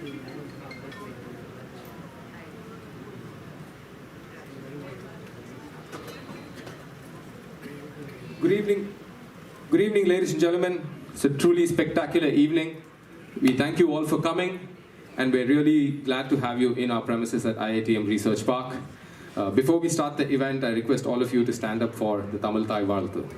Good evening. Good evening, ladies and gentlemen. It's a truly spectacular evening. We thank you all for coming, and we're really glad to have you in our premises at IITM Research Park. Before we start the event, I request all of you to stand up for the Tamil Thai Valthu.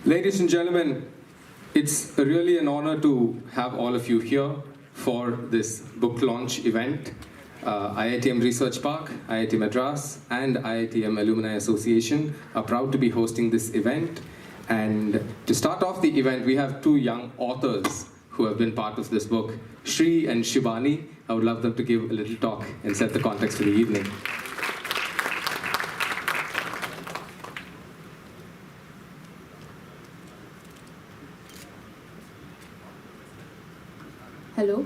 Ladies and gentlemen, it's really an honor to have all of you here for this book launch event. IITM Research Park, IIT Madras, and IITM Alumni Association are proud to be hosting this event. And to start off the event, we have two young authors who have been part of this book, Shri and Shibani. I would love them to give a little talk and set the context for the evening. Hello.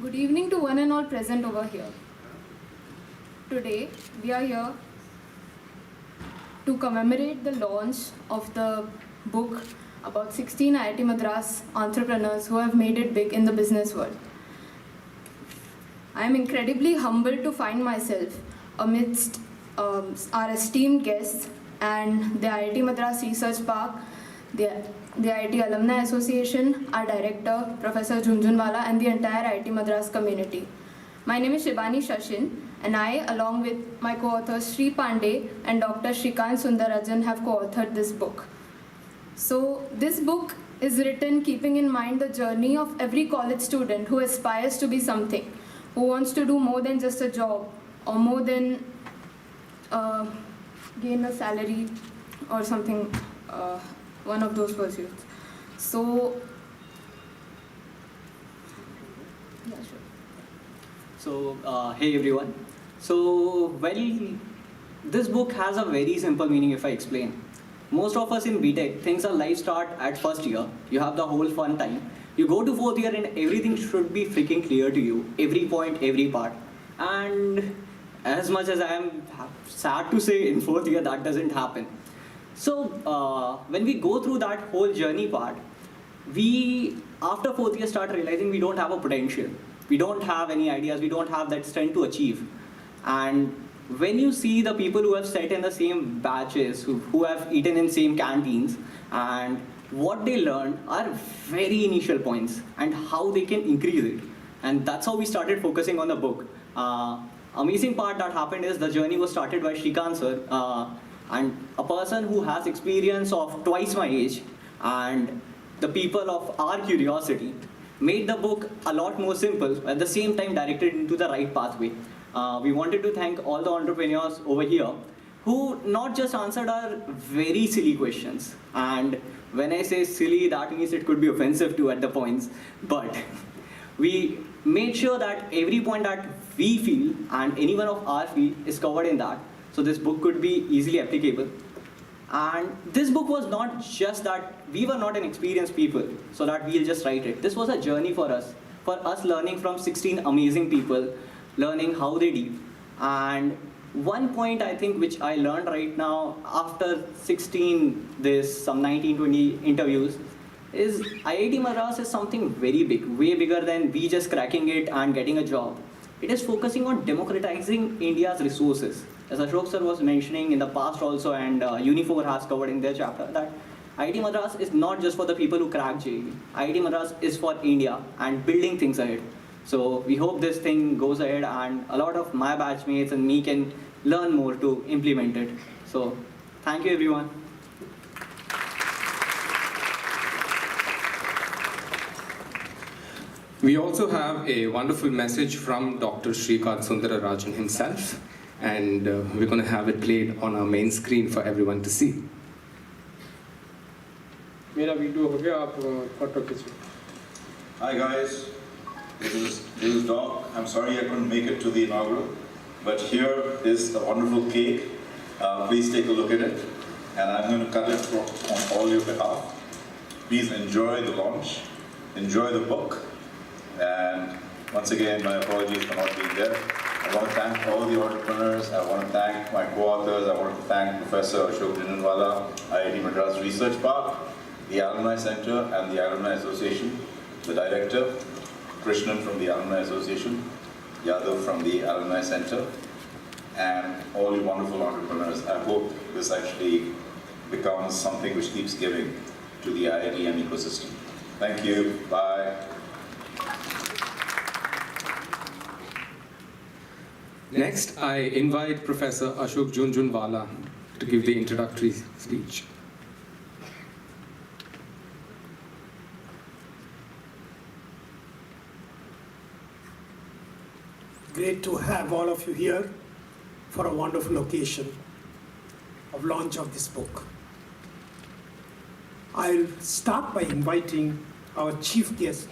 Good evening to one and all present over here. Today, we are here to commemorate the launch of the book about 16 IIT Madras entrepreneurs who have made it big in the business world. I am incredibly humbled to find myself amidst our esteemed guests and the IIT Madras Research Park, the IIT Alumni Association, our director, Professor Jhunjhunwala, and the entire IIT Madras community. My name is Shibani Shashin, and I, along with my co-authors Sri Pandey and Dr. Shrikant Sundarajan, have co-authored this book. So this book is written keeping in mind the journey of every college student who aspires to be something, who wants to do more than just a job or more than gain a salary or something, one of those pursuits. So, yeah, sure. So, hey everyone. So, well, this book has a very simple meaning if I explain. Most of us in BTech, things our life start at first year. You have the whole fun time. You go to fourth year and everything should be freaking clear to you. Every point, every part. And as much as I am sad to say, in fourth year that doesn't happen. So when we go through that whole journey part, we, after fourth year, start realizing we don't have a potential. We don't have any ideas. We don't have that strength to achieve. And when you see the people who have sat in the same batches, who have eaten in same canteens, and what they learned are very initial points and how they can increase it. And that's how we started focusing on the book. Amazing part that happened is the journey was started by Shrikant sir, and a person who has experience of twice my age and the people of our curiosity made the book a lot more simple, at the same time directed into the right pathway. We wanted to thank all the entrepreneurs over here who not just answered our very silly questions. And when I say silly, that means it could be offensive too at the points, but we made sure that every point that we feel and any one of our feel is covered in that. So this book could be easily applicable. And this book was not just that we were not an experienced people, so that we'll just write it. This was a journey for us learning from 16 amazing people, learning how they deal. And one point I think which I learned right now after 16, some 19, 20 interviews, is IIT Madras is something very big, way bigger than we just cracking it and getting a job. It is focusing on democratizing India's resources. As Ashok sir was mentioning in the past also, and Unifor has covered in their chapter, that IIT Madras is not just for the people who crack JEE. IIT Madras is for India and building things ahead. So we hope this thing goes ahead and a lot of my batchmates and me can learn more to implement it. So thank you everyone. We also have a wonderful message from Dr. Shrikant Sundararajan himself, and we're going to have it played on our main screen for everyone to see. मेरा video हो गया, आप photo खींचो. Hi guys, this is Doc. I'm sorry I couldn't make it to the inaugural, but here is a wonderful cake. Please take a look at it, and I'm going to cut it on all your behalf. Please enjoy the launch, enjoy the book, and once again, my apologies for not being there. I want to thank all the entrepreneurs. I want to thank my co-authors. I want to thank Professor Ashok Jinanwala, IIT Madras Research Park, the Alumni Center and the Alumni Association, the director, Krishnan from the Alumni Association, Yadav from the Alumni Center, and all you wonderful entrepreneurs. I hope this actually becomes something which keeps giving to the IITM ecosystem. Thank you. Bye. Next, I invite Professor Ashok Junjunwala to give the introductory speech. Great to have all of you here for a wonderful occasion of launch of this book. I'll start by inviting our chief guest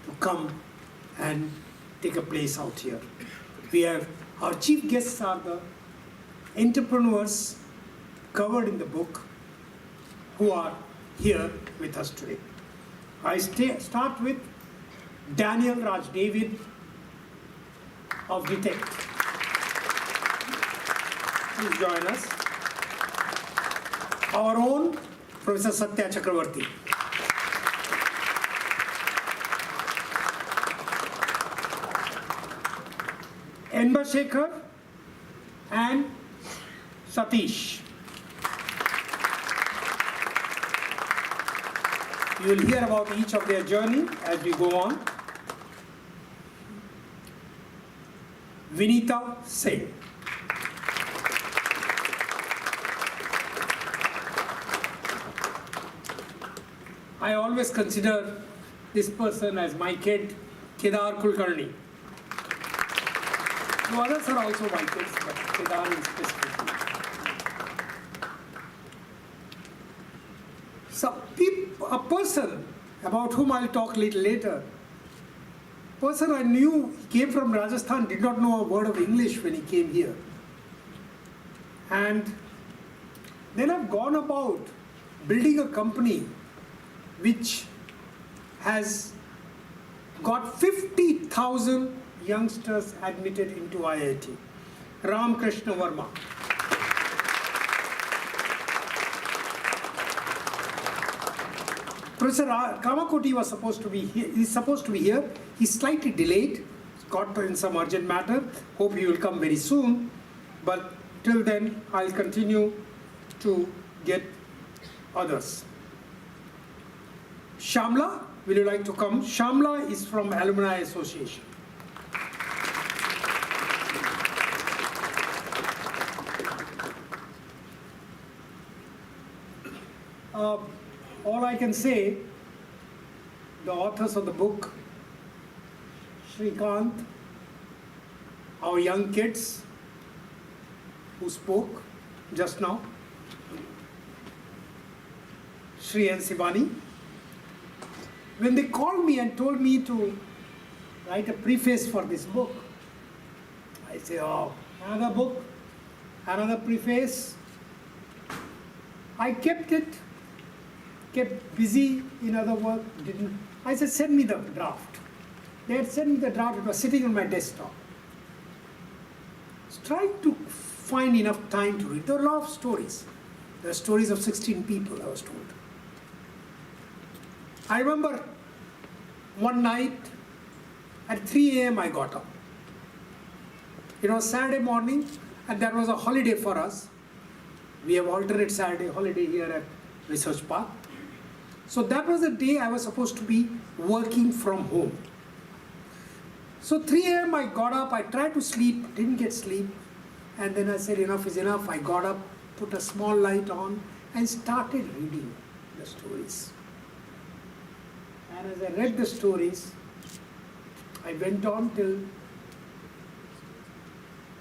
to come and take a place out here. Our chief guests are the entrepreneurs covered in the book who are here with us today. I start with Daniel Raj David of Detect. Please join us. Our own Professor Satya Chakravarti. Enba Shekhar and Satish. You will hear about each of their journey as we go on. Vinita Singh. I always consider this person as my kid, Kedar Kulkarni. The others are also my kids, but Kedar is specifically. So, a person about whom I'll talk a little later, person I knew, he came from Rajasthan, did not know a word of English when he came here. And then I've gone about building a company which has got 50,000 youngsters admitted into IIT. Ram Krishna Verma. Professor Kamakoti was supposed to be here. He's supposed to be here. He's slightly delayed. Got in some urgent matter. Hope he will come very soon. But till then, I'll continue to get others. Shamla, will you like to come? Shamla is from Alumni Association. All I can say, the authors of the book, Shrikant, our young kids who spoke just now, Shri and Sivani, when they called me and told me to write a preface for this book, I say, oh, another book, another preface. I kept busy in other work, didn't. I said, send me the draft. They had sent me the draft, it was sitting on my desktop. So trying to find enough time to read. There are a lot of stories. There are stories of 16 people, I was told. I remember one night at 3 a.m. I got up. It was Saturday morning and that was a holiday for us. We have alternate Saturday holiday here at Research Park. So that was the day I was supposed to be working from home. So 3 a.m. I got up, I tried to sleep, didn't get sleep. And then I said enough is enough. I got up, put a small light on and started reading the stories. And as I read the stories, I went on till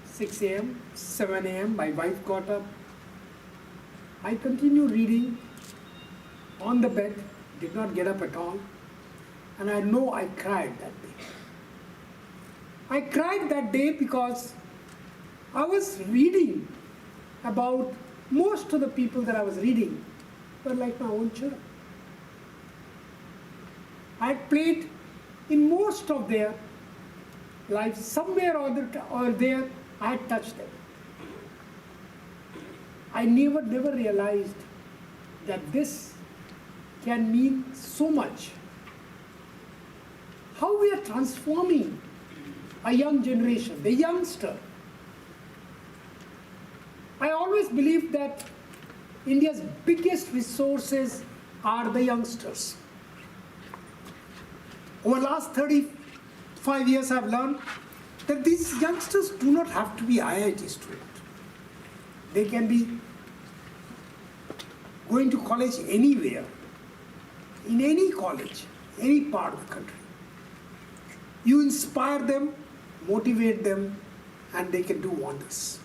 6 a.m., 7 a.m. My wife got up. I continued reading on the bed, did not get up at all. And I know I cried that day. I cried that day because I was reading about most of the people that I was reading were like my own children. I had played in most of their lives, somewhere or there, I had touched them. I never realized that this can mean so much. How we are transforming a young generation, the youngster. I always believed that India's biggest resources are the youngsters. Over the last 35 years, I've learned that these youngsters do not have to be IIT students. They can be going to college anywhere, in any college, any part of the country. You inspire them, motivate them, and they can do wonders.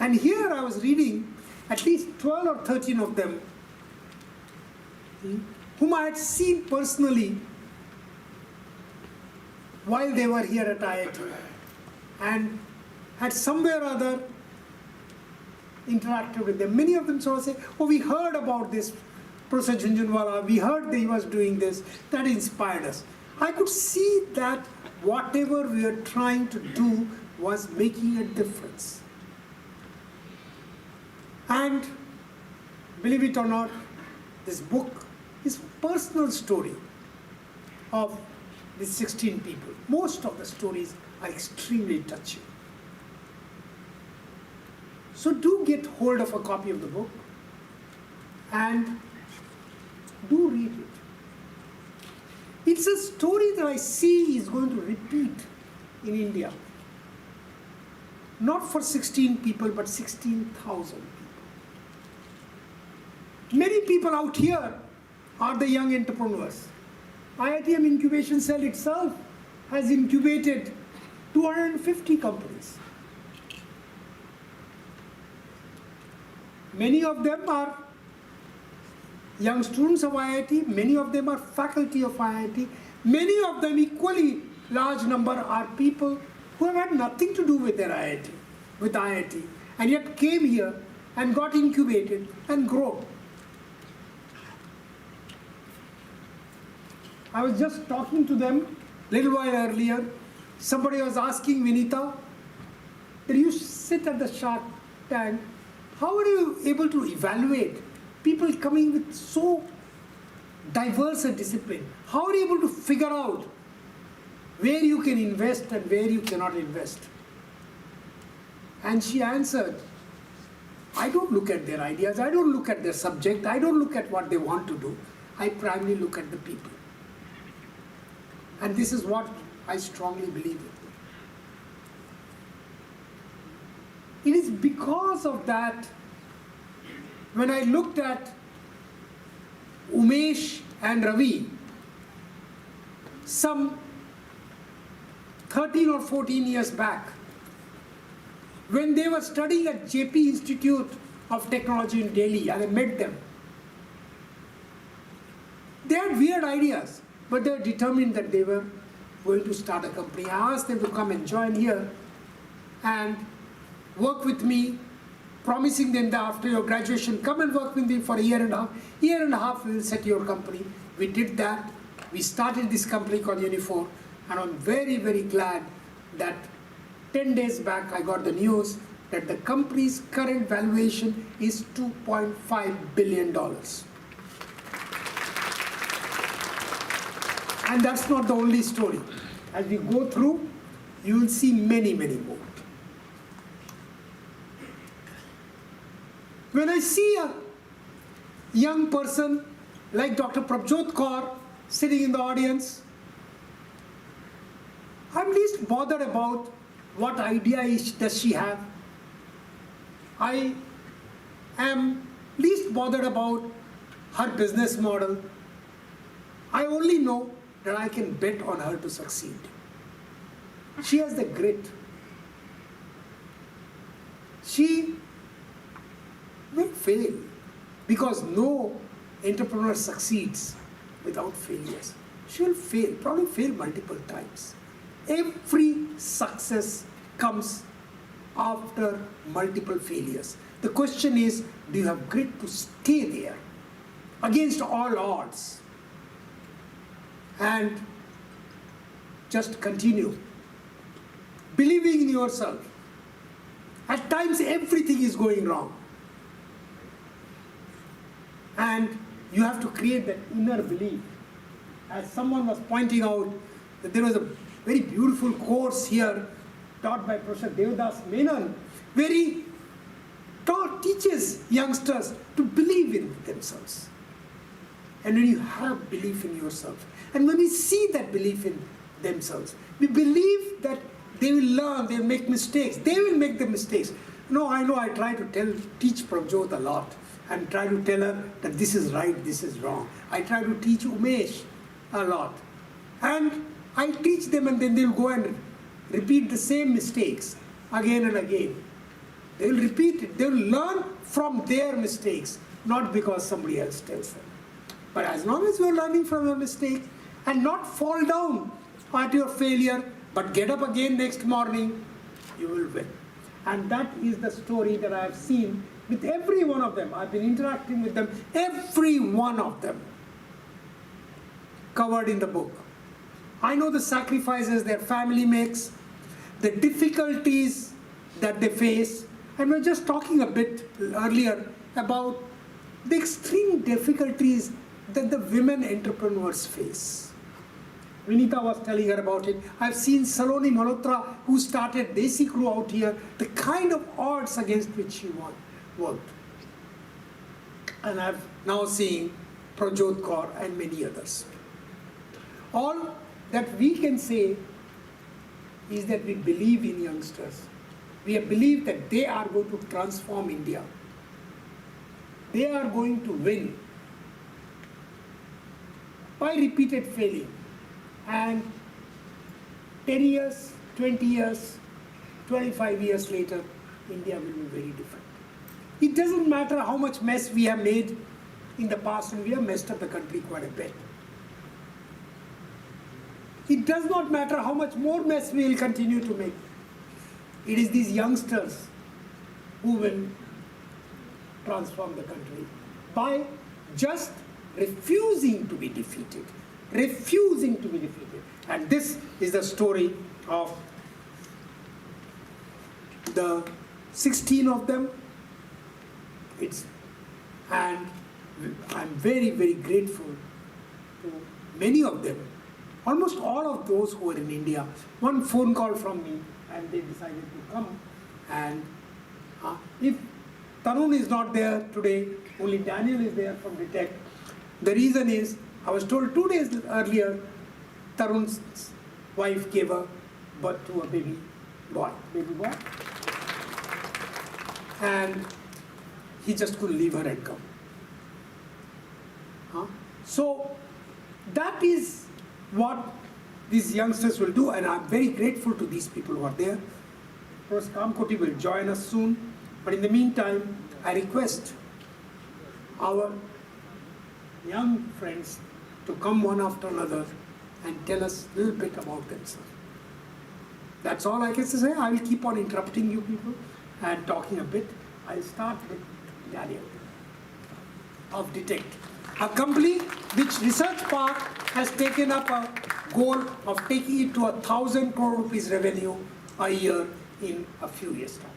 And here I was reading at least 12 or 13 of them whom I had seen personally while they were here at IIT and had somewhere or other interacted with them. Many of them sort of say, oh, we heard about this Professor Jhunjhunwala, we heard that he was doing this, that inspired us. I could see that whatever we were trying to do was making a difference. And believe it or not, this book is a personal story of these 16 people. Most of the stories are extremely touching. So do get hold of a copy of the book and do read it. It's a story that I see is going to repeat in India. Not for 16 people, but 16,000 people. Many people out here are the young entrepreneurs. IITM Incubation Cell itself has incubated 250 companies. Many of them are young students of IIT, many of them are faculty of IIT, many of them, equally large number, are people who have had nothing to do with their IIT, and yet came here and got incubated and grown. I was just talking to them a little while earlier. Somebody was asking Vinita, that you sit at the Shark Tank, how are you able to evaluate people coming with so diverse a discipline? How are you able to figure out where you can invest and where you cannot invest? And she answered, I don't look at their ideas, I don't look at their subject, I don't look at what they want to do. I primarily look at the people. And this is what I strongly believe in. It is because of that, when I looked at Umesh and Ravi, some 13 or 14 years back, when they were studying at JP Institute of Technology in Delhi, and I met them. They had weird ideas, but they were determined that they were going to start a company. I asked them to come and join here and work with me, promising them that after your graduation, come and work with me for a year and a half. Year and a half, we will set your company. We did that. We started this company called Unifor, and I'm very, very glad that 10 days back I got the news that the company's current valuation is $2.5 billion. And that's not the only story. As we go through, you will see many, many more. When I see a young person like Dr. Prabjot Kaur sitting in the audience, I'm least bothered about what idea does she have. I am least bothered about her business model. I only know that I can bet on her to succeed. She has the grit. She will fail because no entrepreneur succeeds without failures. She will fail, probably fail multiple times. Every success comes after multiple failures. The question is, do you have grit to stay there against all odds and just continue believing in yourself? At times everything is going wrong, and you have to create that inner belief. As someone was pointing out, that there was a very beautiful course here taught by Professor Devdas Menon, where he teaches youngsters to believe in themselves. And when you have belief in yourself, and when we see that belief in themselves, we believe that they will learn, they will make mistakes, they will make the mistakes. No, I know I try to teach Prabjot a lot and try to tell her that this is right, this is wrong. I try to teach Umesh a lot. And I teach them, and then they'll go and repeat the same mistakes again and again. They will repeat it. They will learn from their mistakes, not because somebody else tells them. But as long as you are learning from your mistake and not fall down at your failure, but get up again next morning, you will win. And that is the story that I have seen with every one of them. I've been interacting with them, every one of them covered in the book. I know the sacrifices their family makes, the difficulties that they face, and we were just talking a bit earlier about the extreme difficulties that the women entrepreneurs face. Vinita was telling her about it. I've seen Saloni Malhotra, who started Desi Crew out here, the kind of odds against which she worked. And I've now seen Prabjot Kaur and many others. All that we can say is that we believe in youngsters. We believe that they are going to transform India. They are going to win by repeated failure. And 10 years, 20 years, 25 years later, India will be very different. It doesn't matter how much mess we have made in the past, and we have messed up the country quite a bit. It does not matter how much more mess we will continue to make. It is these youngsters who will transform the country by just refusing to be defeated. Refusing to be defeated. And this is the story of the 16 of them. And I'm very, very grateful to many of them. Almost all of those who were in India. One phone call from me, and they decided to come. And if Tarun is not there today, only Daniel is there from Detect. The reason is, I was told 2 days earlier, Tarun's wife gave birth to a baby boy. And he just couldn't leave her and come. So that is what these youngsters will do, and I'm very grateful to these people who are there. Professor Kamkoti will join us soon, but in the meantime, I request our young friends to come one after another and tell us a little bit about themselves. That's all I can say. I will keep on interrupting you people and talking a bit. I'll start with Daniel of Detect, a company which Research Park has taken up a goal of taking it to 1,000 crore rupees revenue a year in a few years' time.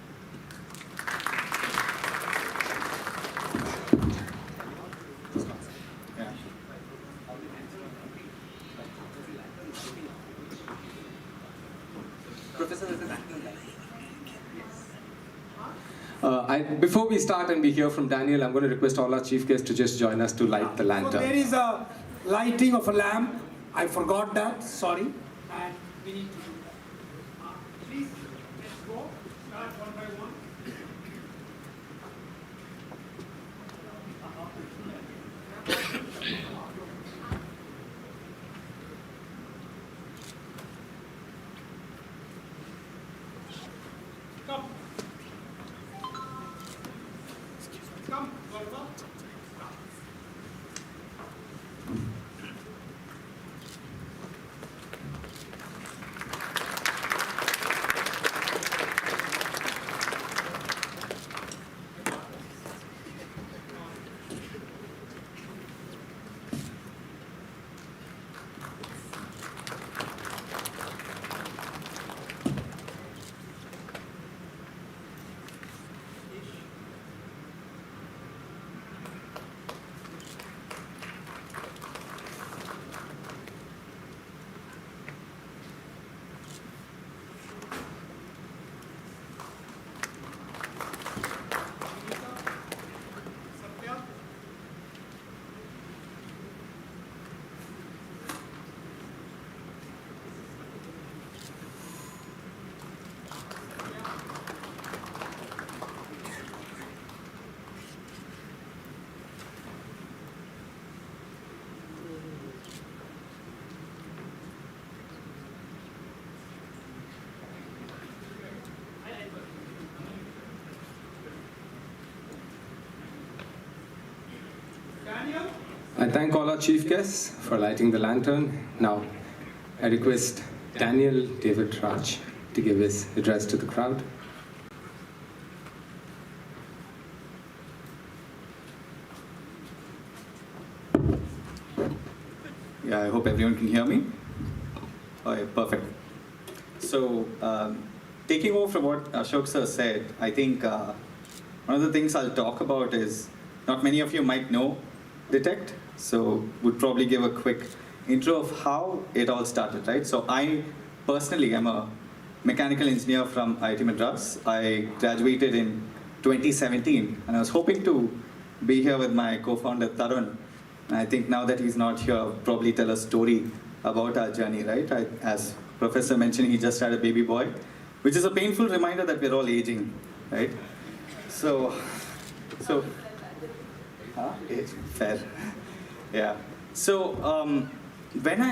Before we start and we hear from Daniel, I'm going to request all our chief guests to just join us to light the lantern. So there is a lighting of a lamp. I forgot that, sorry. And we need to do that. Please, let's go. Start one by one. Come. Come, Golfa. Daniel? I thank all our chief guests for lighting the lantern. Now, I request Daniel David Raj to give his address to the crowd. Yeah, I hope everyone can hear me. Okay, perfect. So, taking over from what Ashok sir said, I think one of the things I'll talk about is, not many of you might know Detect, so would probably give a quick intro of how it all started, right? So I personally am a mechanical engineer from IIT Madras. I graduated in 2017, and I was hoping to be here with my co-founder Tarun. And I think now that he's not here, I'll probably tell a story about our journey, right? As Professor mentioned, he just had a baby boy, which is a painful reminder that we're all aging, right? So, age, fair, yeah. So when I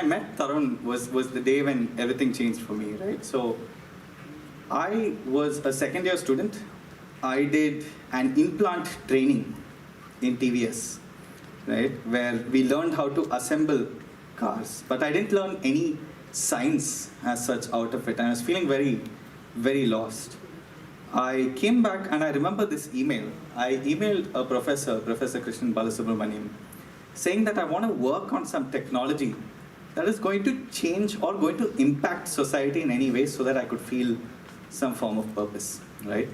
met Tarun was the day when everything changed for me, right? So I was a second year student. I did an implant training in TVS, right? Where we learned how to assemble cars, but I didn't learn any science as such out of it. And I was feeling very, very lost. I came back and I remember this email. I emailed a professor, Professor Krishnan Balasubramaniam, saying that I want to work on some technology that is going to change or going to impact society in any way so that I could feel some form of purpose, right?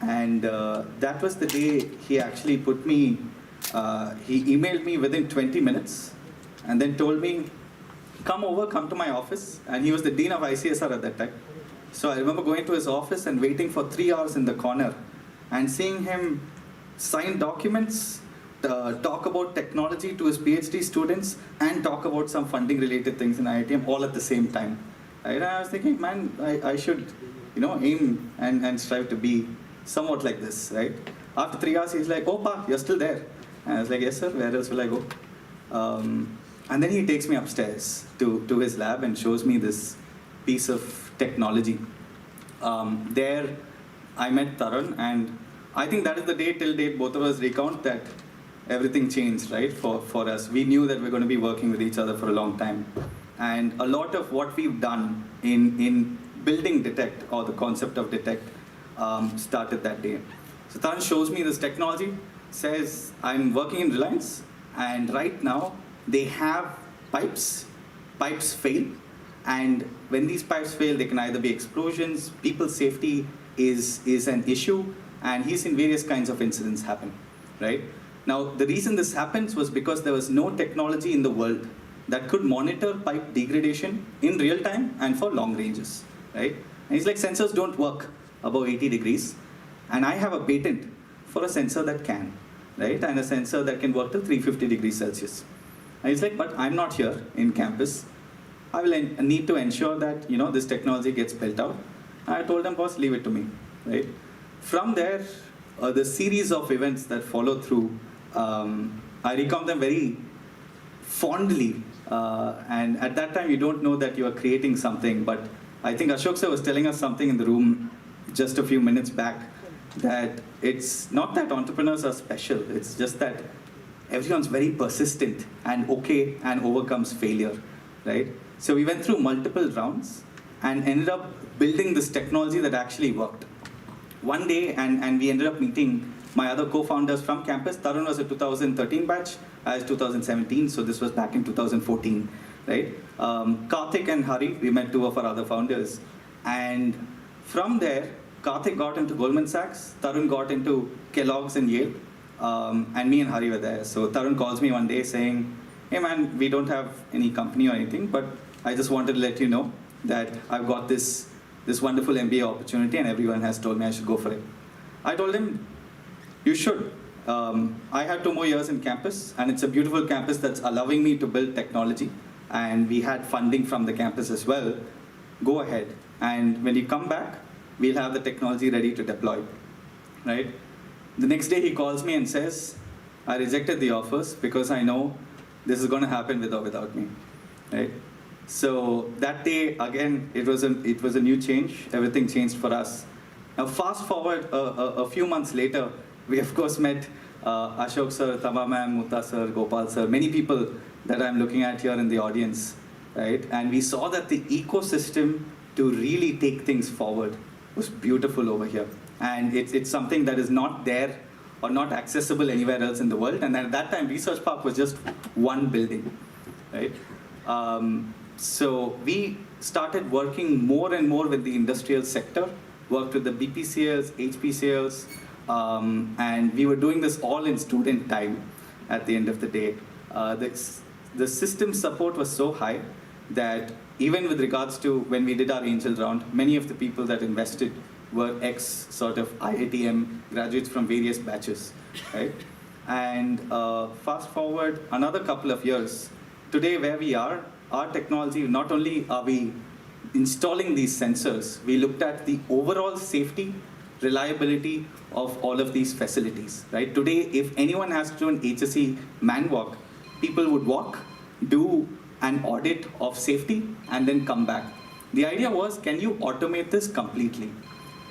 And that was the day he actually put me, he emailed me within 20 minutes and then told me, come to my office. And he was the dean of ICSR at that time. So I remember going to his office and waiting for 3 hours in the corner and seeing him sign documents, talk about technology to his PhD students, and talk about some funding related things in IITM all at the same time. Right? And I was thinking, man, I should, aim and strive to be somewhat like this, right? After 3 hours, he's like, oh, Pa, you're still there. And I was like, yes, sir, where else will I go? And then he takes me upstairs to his lab and shows me this piece of technology. There, I met Tarun, and I think that is the day till date both of us recount that everything changed, right, for us. We knew that we're going to be working with each other for a long time. And a lot of what we've done in building Detect, or the concept of Detect, started that day. So Tarun shows me this technology, says, I'm working in Reliance, and right now they have pipes fail, and when these pipes fail, they can either be explosions, people's safety is an issue, and he's seen various kinds of incidents happen, right? Now, the reason this happens was because there was no technology in the world that could monitor pipe degradation in real time and for long ranges, right? And he's like, sensors don't work above 80 degrees. And I have a patent for a sensor that can, right? And a sensor that can work to 350 degrees Celsius. And he's like, but I'm not here in campus. I will need to ensure that this technology gets built out. I told him, boss, leave it to me, right? From there, the series of events that followed through, I recall them very fondly. And at that time, you don't know that you are creating something. But I think Ashok sir was telling us something in the room just a few minutes back, that it's not that entrepreneurs are special. It's just that everyone's very persistent and okay and overcomes failure, right? So we went through multiple rounds and ended up building this technology that actually worked. One day, and we ended up meeting my other co-founders from campus. Tarun was a 2013 batch, I was 2017, so this was back in 2014, right? Karthik and Hari, we met two of our other founders. And from there, Karthik got into Goldman Sachs, Tarun got into Kellogg's and Yale, and me and Hari were there. So Tarun calls me one day saying, hey man, we don't have any company or anything, but I just wanted to let you know that I've got this wonderful MBA opportunity and everyone has told me I should go for it. I told him, you should. I had 2 more years in campus, and it's a beautiful campus that's allowing me to build technology, and we had funding from the campus as well. Go ahead, and when you come back, we'll have the technology ready to deploy, right? The next day he calls me and says, I rejected the offers because I know this is going to happen with or without me, right? So that day, again, it was a new change. Everything changed for us. Now fast forward a few months later, we of course met Ashok sir, Tama ma'am, Mutta sir, Gopal sir, many people that I'm looking at here in the audience, right? And we saw that the ecosystem to really take things forward was beautiful over here. And it's something that is not there or not accessible anywhere else in the world. And at that time, Research Park was just one building, right? So we started working more and more with the industrial sector, worked with the BPCLs, HPCLs, and we were doing this all in student time at the end of the day. The system support was so high that even with regards to when we did our angel round, many of the people that invested were sort of IITM graduates from various batches, right? And fast forward another couple of years, today where we are, our technology, not only are we installing these sensors, we looked at the overall safety, reliability of all of these facilities, right? Today, if anyone has to do an HSE man walk, people would walk, do an audit of safety, and then come back. The idea was, can you automate this completely?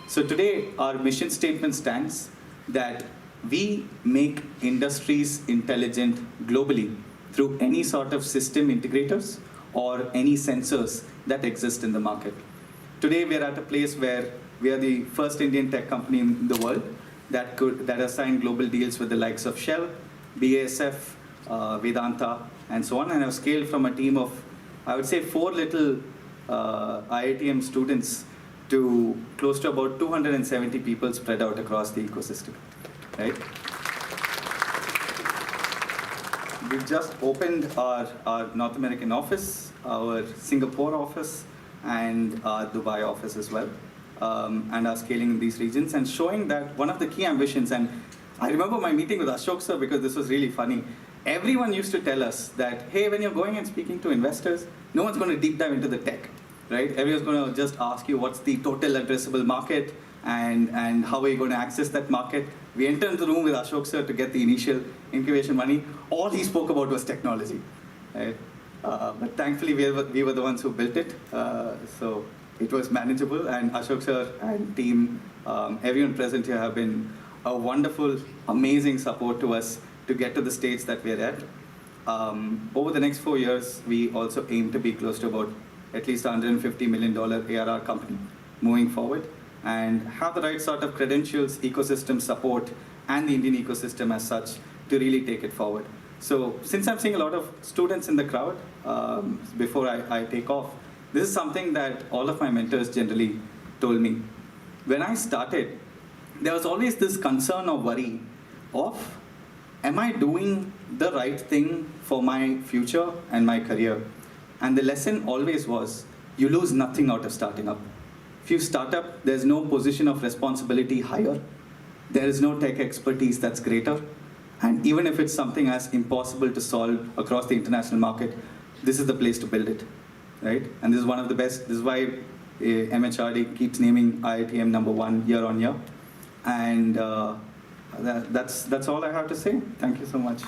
So today, our mission statement stands that we make industries intelligent globally through any sort of system integrators or any sensors that exist in the market. Today, we are at a place where we are the first Indian tech company in the world that has signed global deals with the likes of Shell, BASF, Vedanta, and so on, and have scaled from a team of, I would say, 4 little IITM students to close to about 270 people spread out across the ecosystem, right? We've just opened our North American office, our Singapore office, and our Dubai office as well, and are scaling in these regions and showing that one of the key ambitions, and I remember my meeting with Ashok sir because this was really funny. Everyone used to tell us that, hey, when you're going and speaking to investors, no one's going to deep dive into the tech, right? Everyone's going to just ask you what's the total addressable market and how are you going to access that market. We entered into the room with Ashok sir to get the initial incubation money. All he spoke about was technology, right? But thankfully, we were the ones who built it, so it was manageable. And Ashok sir and team, everyone present here have been a wonderful, amazing support to us to get to the stage that we're at. Over the next 4 years, we also aim to be close to about at least $150 million ARR company moving forward, and have the right sort of credentials, ecosystem support, and the Indian ecosystem as such to really take it forward. So since I'm seeing a lot of students in the crowd, before I take off, this is something that all of my mentors generally told me. When I started, there was always this concern or worry of, am I doing the right thing for my future and my career? And the lesson always was, you lose nothing out of starting up. If you start up, there's no position of responsibility higher there is no tech expertise that's greater. And even if it's something as impossible to solve across the international market, this is the place to build it, right? And this is one of the best. This is why MHRD keeps naming IITM #1 year on year. And that's all I have to say. Thank you so much.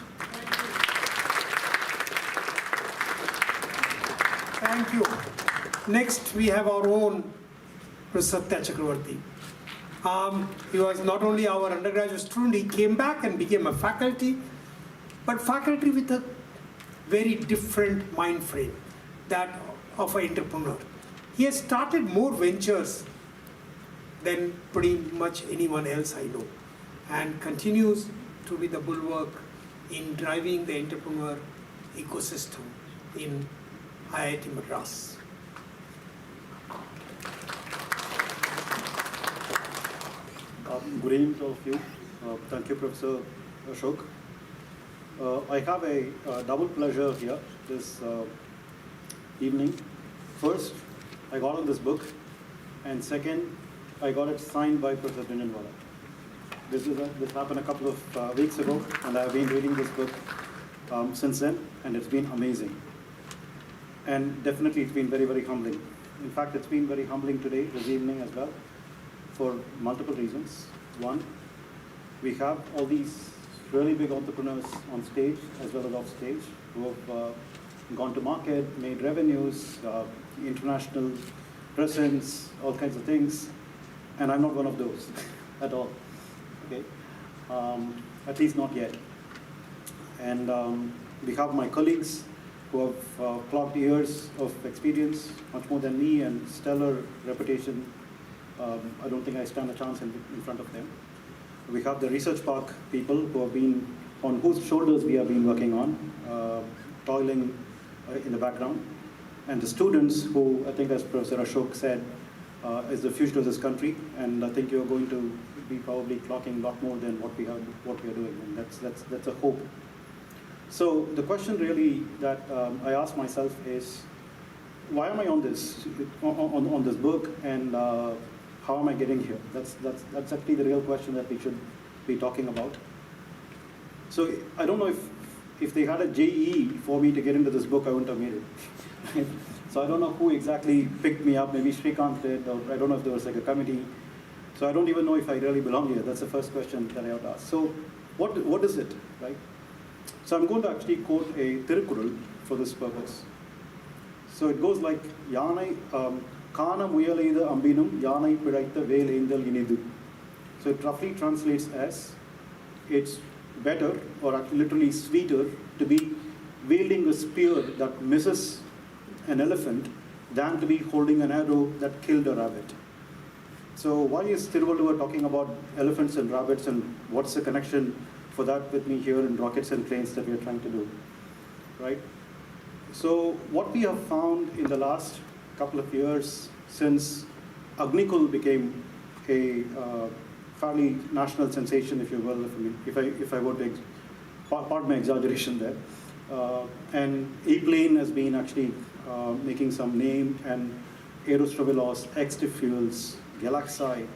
Thank you. Next, we have our own Satya Chakravarti. He was not only our undergraduate student, he came back and became a faculty, but faculty with a very different mind frame, that of an entrepreneur. He has started more ventures than pretty much anyone else I know, and continues to be the bulwark in driving the entrepreneur ecosystem in IIT Madras. Good evening to all of you. Thank you, Professor Ashok. I have a double pleasure here this evening. First, I got on this book, and second, I got it signed by Professor Dinanwala. This happened a couple of weeks ago, and I've been reading this book since then, and it's been amazing. And definitely, it's been very, very humbling. In fact, it's been very humbling today, this evening as well, for multiple reasons. One, we have all these really big entrepreneurs on stage as well as off stage who have gone to market, made revenues, international presence, all kinds of things, and I'm not one of those at all. Okay, at least not yet. And we have my colleagues who have clocked years of experience, much more than me, and stellar reputation. I don't think I stand a chance in front of them. We have the research park people who have been, on whose shoulders we have been working on, toiling in the background. And the students who, I think as Professor Ashok said, is the future of this country. And I think you're going to be probably clocking a lot more than what we are doing. And that's a hope. So the question really that I ask myself is, why am I on this book, and how am I getting here? That's actually the real question that we should be talking about. So I don't know if they had a JEE for me to get into this book, I wouldn't have made it. So I don't know who exactly picked me up. Maybe Srikanth did, or I don't know if there was like a committee. So I don't even know if I really belong here. That's the first question that I have to ask. So what is it, right? So I'm going to actually quote a Tirukkural for this purpose. So it goes like, Yanai Kana Muyaleida Ambinum, Yanai Pidaita Vel Angel Inidu. So it roughly translates as, it's better, or actually literally sweeter, to be wielding a spear that misses an elephant than to be holding an arrow that killed a rabbit. So why is Tiruvallur talking about elephants and rabbits, and what's the connection for that with me here in rockets and planes that we are trying to do, right? So what we have found in the last couple of years, since Agnikul became a fairly national sensation, if you will, if I were to pardon my exaggeration there, and E-plane has been actually making some name, and Aerostravelos, Extive Fuels, Galaxy,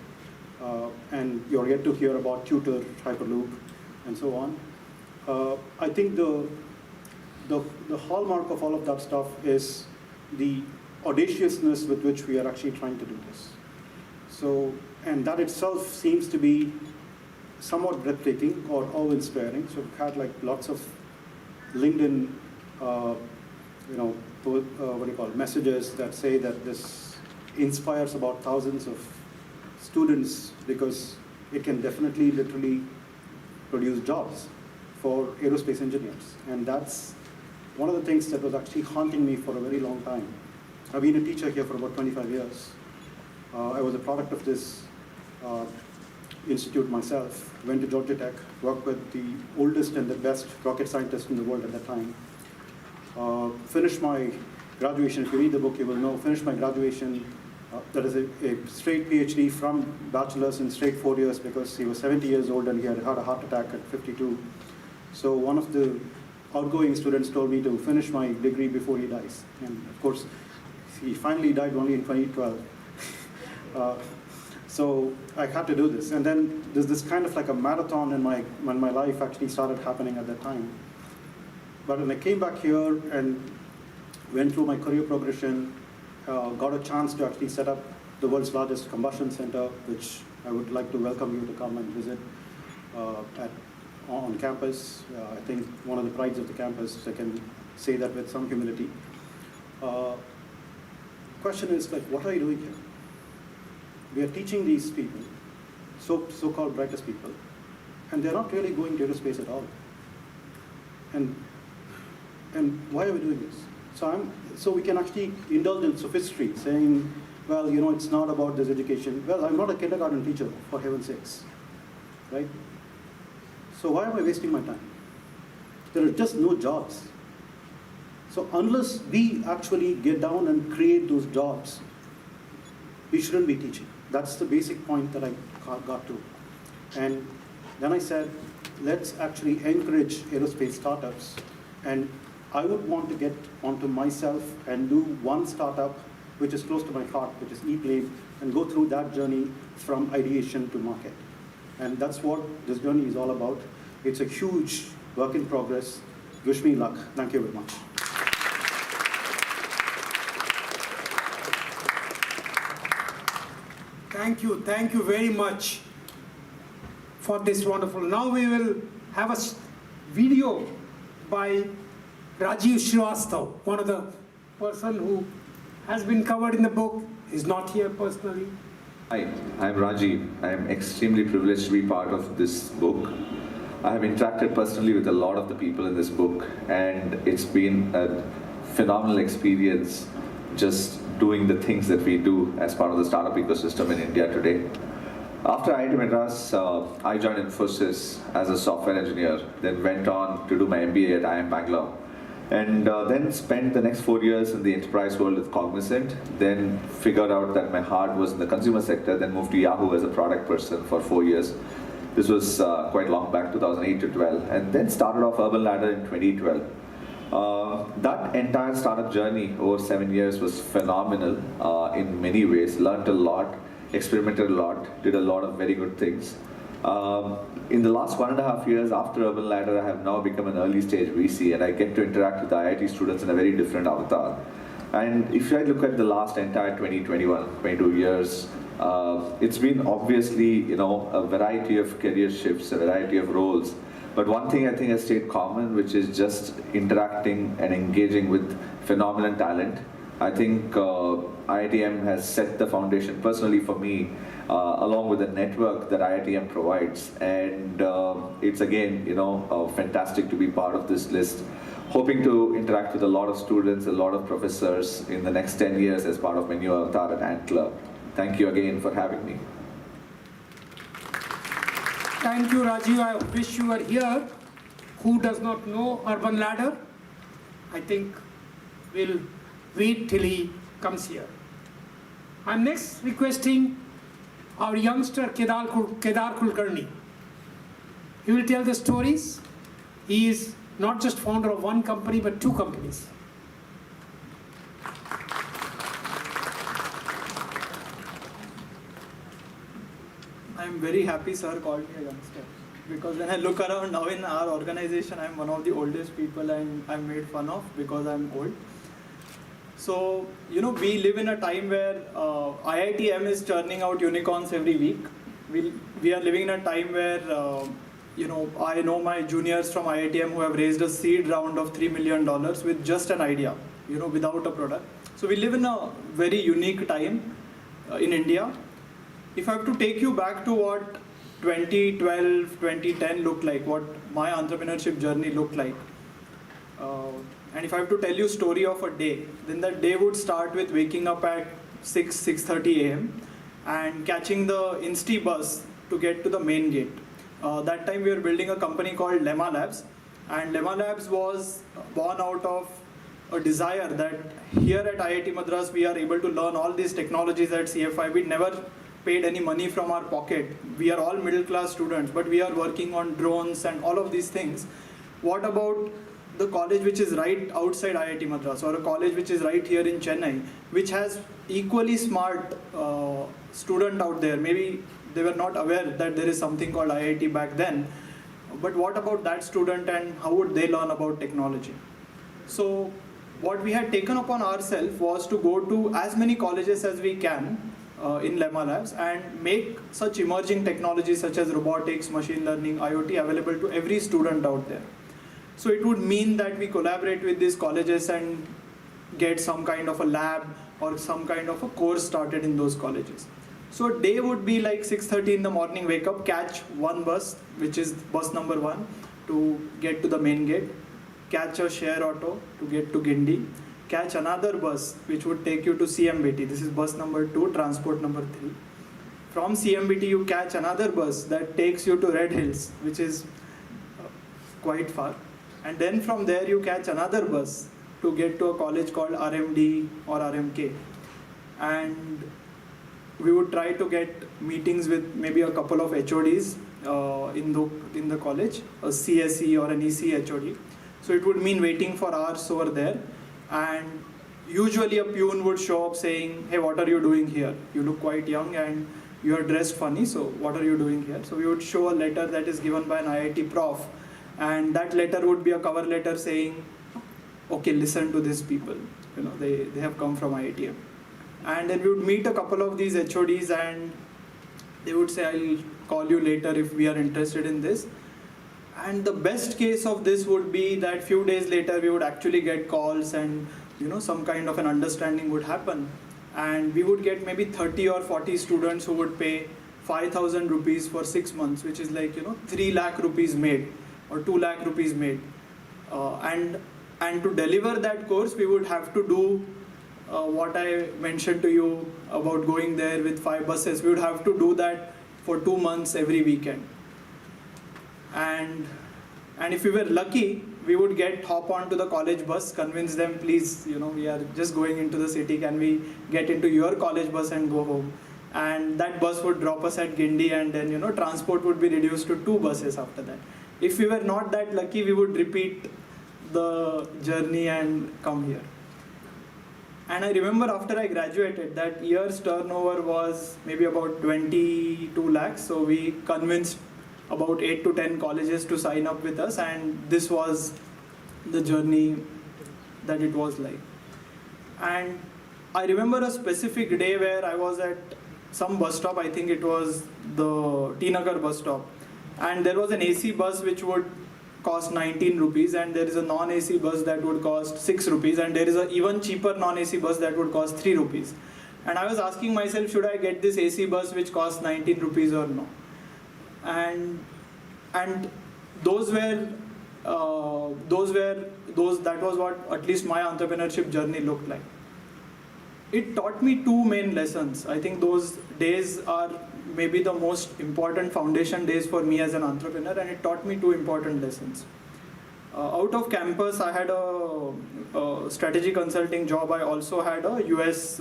and you're yet to hear about Tutor, Hyperloop, and so on. I think the hallmark of all of that stuff is the audaciousness with which we are actually trying to do this. So, and that itself seems to be somewhat breathtaking or awe-inspiring. So we've had like lots of LinkedIn, what do you call it, messages that say that this inspires about thousands of students, because it can definitely, literally produce jobs for aerospace engineers. And that's one of the things that was actually haunting me for a very long time. I've been a teacher here for about 25 years. I was a product of this institute myself. Went to Georgia Tech, worked with the oldest and the best rocket scientists in the world at that time. Finished my graduation. If you read the book, you will know. Finished my graduation. That is a straight PhD from bachelor's in straight 4 years, because he was 70 years old and he had had a heart attack at 52. So one of the outgoing students told me to finish my degree before he dies. And of course, he finally died only in 2012. So I had to do this. And then there's this kind of like a marathon in when my life actually started happening at that time. But when I came back here and went through my career progression, got a chance to actually set up the world's largest combustion center, which I would like to welcome you to come and visit on campus. I think one of the prides of the campus, I can say that with some humility. Question is, like, what are you doing here? We are teaching these people, so-called brightest people, and they're not really going to aerospace at all. And why are we doing this? So we can actually indulge in sophistry, saying, well, you know, it's not about this education. Well, I'm not a kindergarten teacher, for heaven's sakes, right? So why am I wasting my time? There are just no jobs. So unless we actually get down and create those jobs, we shouldn't be teaching. That's the basic point that I got to. And then I said, let's actually encourage aerospace startups. And I would want to get onto myself and do one startup which is close to my heart, which is ePlane, and go through that journey from ideation to market. And that's what this journey is all about. It's a huge work in progress. Wish me luck. Thank you very much. Thank you very much for this wonderful. Now we will have a video by Rajiv Srivastav, one of the person who has been covered in the book, is not here personally. Hi, I'm Rajiv. I am extremely privileged to be part of this book. I have interacted personally with a lot of the people in this book, and it's been a phenomenal experience just doing the things that we do as part of the startup ecosystem in India today. After IIT Madras, I joined Infosys as a software engineer, then went on to do my MBA at IIM Bangalore, and then spent the next 4 years in the enterprise world with Cognizant, then figured out that my heart was in the consumer sector, then moved to Yahoo as a product person for 4 years. This was quite long back, 2008 to 12, and then started off Urban Ladder in 2012. That entire startup journey over 7 years was phenomenal in many ways. Learned a lot, experimented a lot, did a lot of very good things. In the last 1.5 years after Urban Ladder, I have now become an early stage VC, and I get to interact with the IIT students in a very different avatar. And if I look at the last entire 22 years, it's been obviously, a variety of career shifts, a variety of roles. But one thing I think has stayed common, which is just interacting and engaging with phenomenal talent. I think IITM has set the foundation personally for me, along with the network that IITM provides. And it's again, fantastic to be part of this list. Hoping to interact with a lot of students, a lot of professors in the next 10 years as part of my new avatar at Antler. Thank you again for having me. Thank you, Rajiv. I wish you were here. Who does not know Urban Ladder? I think we'll wait till he comes here. I'm next requesting our youngster Kedar Kulkarni. He will tell the stories. He is not just founder of one company, but 2 companies. I'm very happy sir called me a youngster, because when I look around now in our organization, I'm one of the oldest people and I'm made fun of because I'm old. So, we live in a time where IITM is churning out unicorns every week. We are living in a time where, I know my juniors from IITM who have raised a seed round of $3 million with just an idea, without a product. So we live in a very unique time in India. If I have to take you back to what 2012, 2010 looked like, what my entrepreneurship journey looked like, and if I have to tell you a story of a day, then that day would start with waking up at 6:30 a.m. and catching the Insti bus to get to the main gate. That time we were building a company called Lemma Labs, and Lemma Labs was born out of a desire that here at IIT Madras we are able to learn all these technologies at CFI. We never paid any money from our pocket. We are all middle class students, but we are working on drones and all of these things. What about the college which is right outside IIT Madras, or a college which is right here in Chennai, which has equally smart student out there. Maybe they were not aware that there is something called IIT back then, but what about that student and how would they learn about technology? So what we had taken upon ourselves was to go to as many colleges as we can in Lemma Labs and make such emerging technologies such as robotics, machine learning, IoT available to every student out there. So it would mean that we collaborate with these colleges and get some kind of a lab or some kind of a course started in those colleges. So a day would be like 6:30 in the morning, wake up, catch one bus, which is bus number 1, to get to the main gate, catch a share auto to get to Gindi, catch another bus which would take you to CMBT, this is bus number 2, transport number 3. From CMBT you catch another bus that takes you to Red Hills, which is quite far. And then from there you catch another bus to get to a college called RMD or RMK. And we would try to get meetings with maybe a couple of HODs in the college, a CSE or an EC HOD. So it would mean waiting for hours over there. And usually a peon would show up saying, hey, what are you doing here? You look quite young and you are dressed funny, so what are you doing here? So we would show a letter that is given by an IIT prof. And that letter would be a cover letter saying, okay, listen to these people. You know, they have come from IITM. And then we would meet a couple of these HODs and they would say, I'll call you later if we are interested in this. And the best case of this would be that few days later we would actually get calls and some kind of an understanding would happen. And we would get maybe 30 or 40 students who would pay 5,000 rupees for 6 months, which is like 3 lakh rupees made or 2 lakh rupees made. And to deliver that course, we would have to do what I mentioned to you about going there with 5 buses. We would have to do that for 2 months every weekend. And if we were lucky, we would hop onto the college bus, convince them, please, we are just going into the city, can we get into your college bus and go home? And that bus would drop us at Gindi, and then transport would be reduced to 2 buses after that. If we were not that lucky, we would repeat the journey and come here. And I remember after I graduated, that year's turnover was maybe about 22 lakhs. So we convinced about 8 to 10 colleges to sign up with us, and this was the journey that it was like. And I remember a specific day where I was at some bus stop, I think it was the T Nagar bus stop, and there was an AC bus which would cost 19 rupees, and there is a non-AC bus that would cost 6 rupees, and there is an even cheaper non-AC bus that would cost 3 rupees. And I was asking myself, should I get this AC bus which costs 19 rupees or no? And that was what at least my entrepreneurship journey looked like. It taught me 2 main lessons. I think those days are maybe the most important foundation days for me as an entrepreneur, and it taught me 2 important lessons. Out of campus, I had a strategy consulting job. I also had a US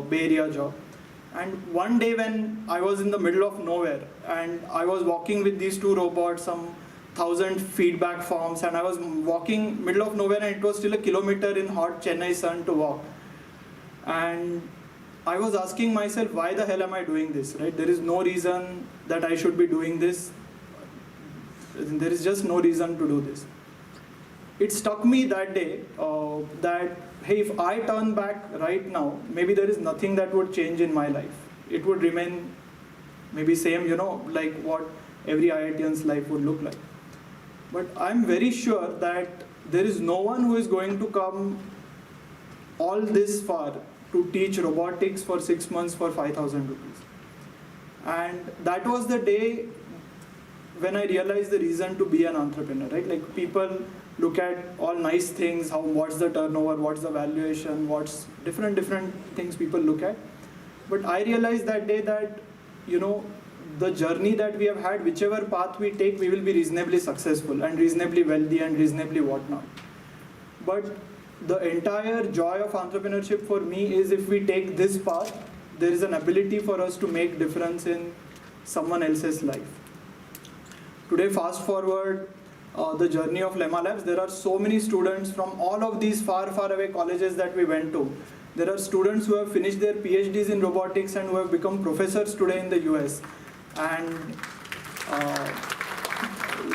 Bay Area job. And one day when I was in the middle of nowhere and I was walking with these 2 robots, some 1,000 feedback forms, and I was walking middle of nowhere, and it was still a kilometer in hot Chennai sun to walk. And I was asking myself, why the hell am I doing this, right? There is no reason that I should be doing this. There is just no reason to do this. It struck me that day that, hey, if I turn back right now, maybe there is nothing that would change in my life. It would remain maybe same, like what every IITian's life would look like. But I'm very sure that there is no one who is going to come all this far to teach robotics for 6 months for 5,000 rupees. And that was the day when I realized the reason to be an entrepreneur, right? Like, people look at all nice things, what's the turnover, what's the valuation, what's different things people look at. But I realized that day that, the journey that we have had, whichever path we take, we will be reasonably successful and reasonably wealthy and reasonably whatnot. But the entire joy of entrepreneurship for me is if we take this path, there is an ability for us to make difference in someone else's life. Today, fast forward the journey of Lemma Labs, there are so many students from all of these far away colleges that we went to. There are students who have finished their PhDs in robotics and who have become professors today in the US. And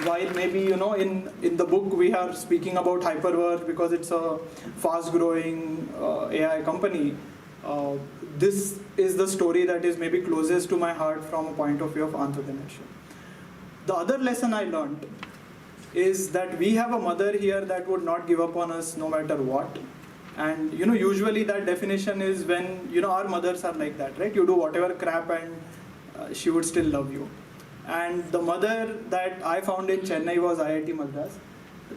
while maybe, in the book we are speaking about Hyperwork because it's a fast-growing AI company, this is the story that is maybe closest to my heart from a point of view of entrepreneurship. The other lesson I learned is that we have a mother here that would not give up on us no matter what. And usually that definition is when our mothers are like that, right? You do whatever crap and she would still love you. And the mother that I found in Chennai was IIT Madras.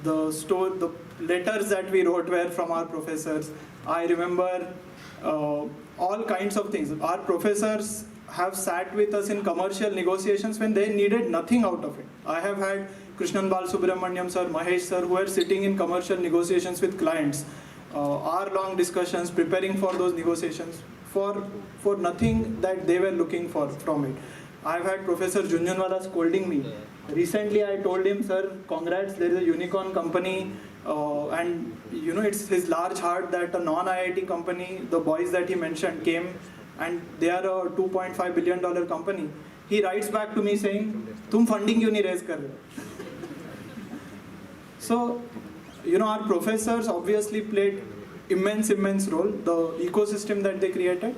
The letters that we wrote were from our professors. I remember all kinds of things. Our professors have sat with us in commercial negotiations when they needed nothing out of it. I have had Krishnan Balsubramaniam sir, Mahesh sir, who were sitting in commercial negotiations with clients, hour-long discussions, preparing for those negotiations for nothing that they were looking for from it. I've had Professor Junjunwala scolding me. Recently I told him, sir, congrats, there is a unicorn company, and it's his large heart that a non-IIT company, the boys that he mentioned, came and they are a $2.5 billion company. He writes back to me saying, "Tum funding क्यों नहीं raise कर रहे हो?" So, our professors obviously played immense role. The ecosystem that they created,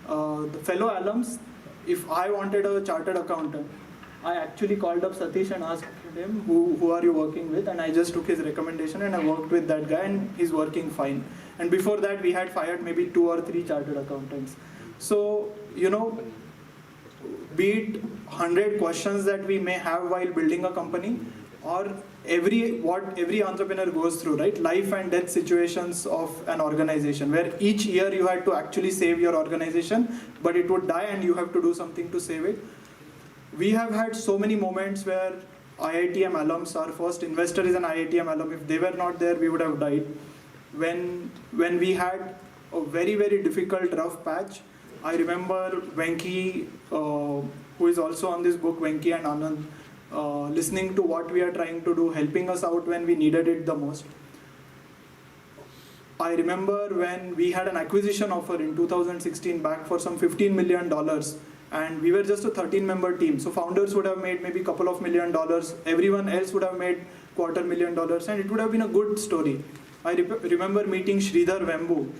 the fellow alums. If I wanted a chartered accountant, I actually called up Satish and asked him, who are you working with? And I just took his recommendation and I worked with that guy and he's working fine. And before that, we had fired maybe 2 or 3 chartered accountants. So, be it 100 questions that we may have while building a company, or what every entrepreneur goes through, right? Life and death situations of an organization, where each year you had to actually save your organization, but it would die and you have to do something to save it. We have had so many moments where IITM alums, our first investor is an IITM alum. If they were not there, we would have died. When we had a very difficult, rough patch, I remember Venki, who is also on this book, Venki and Anand, listening to what we are trying to do, helping us out when we needed it the most. I remember when we had an acquisition offer in 2016 back for some $15 million, and we were just a 13-member team. So founders would have made maybe a couple of $1 million, everyone else would have made $250,000, and it would have been a good story. I remember meeting Sridhar Vembu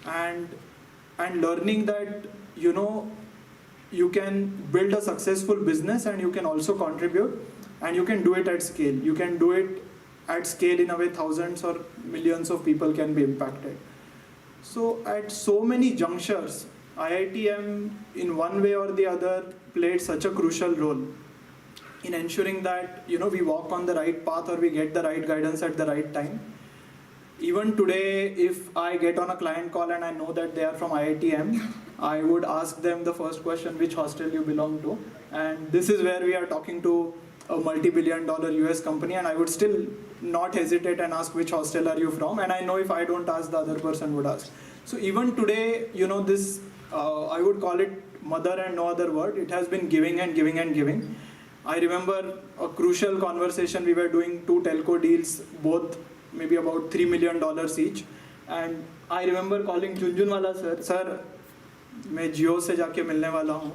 and learning that, you can build a successful business and you can also contribute, and you can do it at scale. You can do it at scale in a way thousands or millions of people can be impacted. So at so many junctures, IITM in one way or the other played such a crucial role in ensuring that we walk on the right path or we get the right guidance at the right time. Even today, if I get on a client call and I know that they are from IITM, I would ask them the first question, which hostel you belong to. And this is where we are talking to a multi-billion-dollar US company, and I would still not hesitate and ask, which hostel are you from? And I know if I don't ask, the other person would ask. So even today, this, I would call it mother and no other word. It has been giving and giving and giving. I remember a crucial conversation. We were doing 2 telco deals, both maybe about $3 million each. And I remember calling Junjunwala sir, मैं Jio से जाके मिलने वाला हूँ,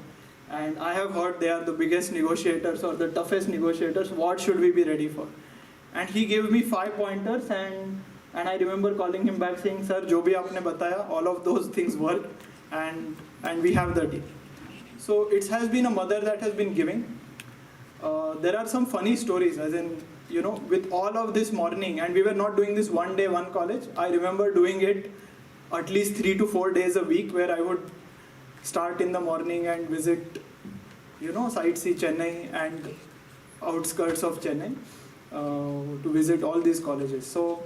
and I have heard they are the biggest negotiators or the toughest negotiators. What should we be ready for? And he gave me 5 pointers, and I remember calling him back saying, sir, जो भी आपने बताया, all of those things work, and we have the deal. So it has been a mother that has been giving. There are some funny stories, as in, with all of this morning, and we were not doing this one day, one college. I remember doing it at least 3 to 4 days a week, where I would start in the morning and visit, sightsee Chennai and outskirts of Chennai to visit all these colleges. So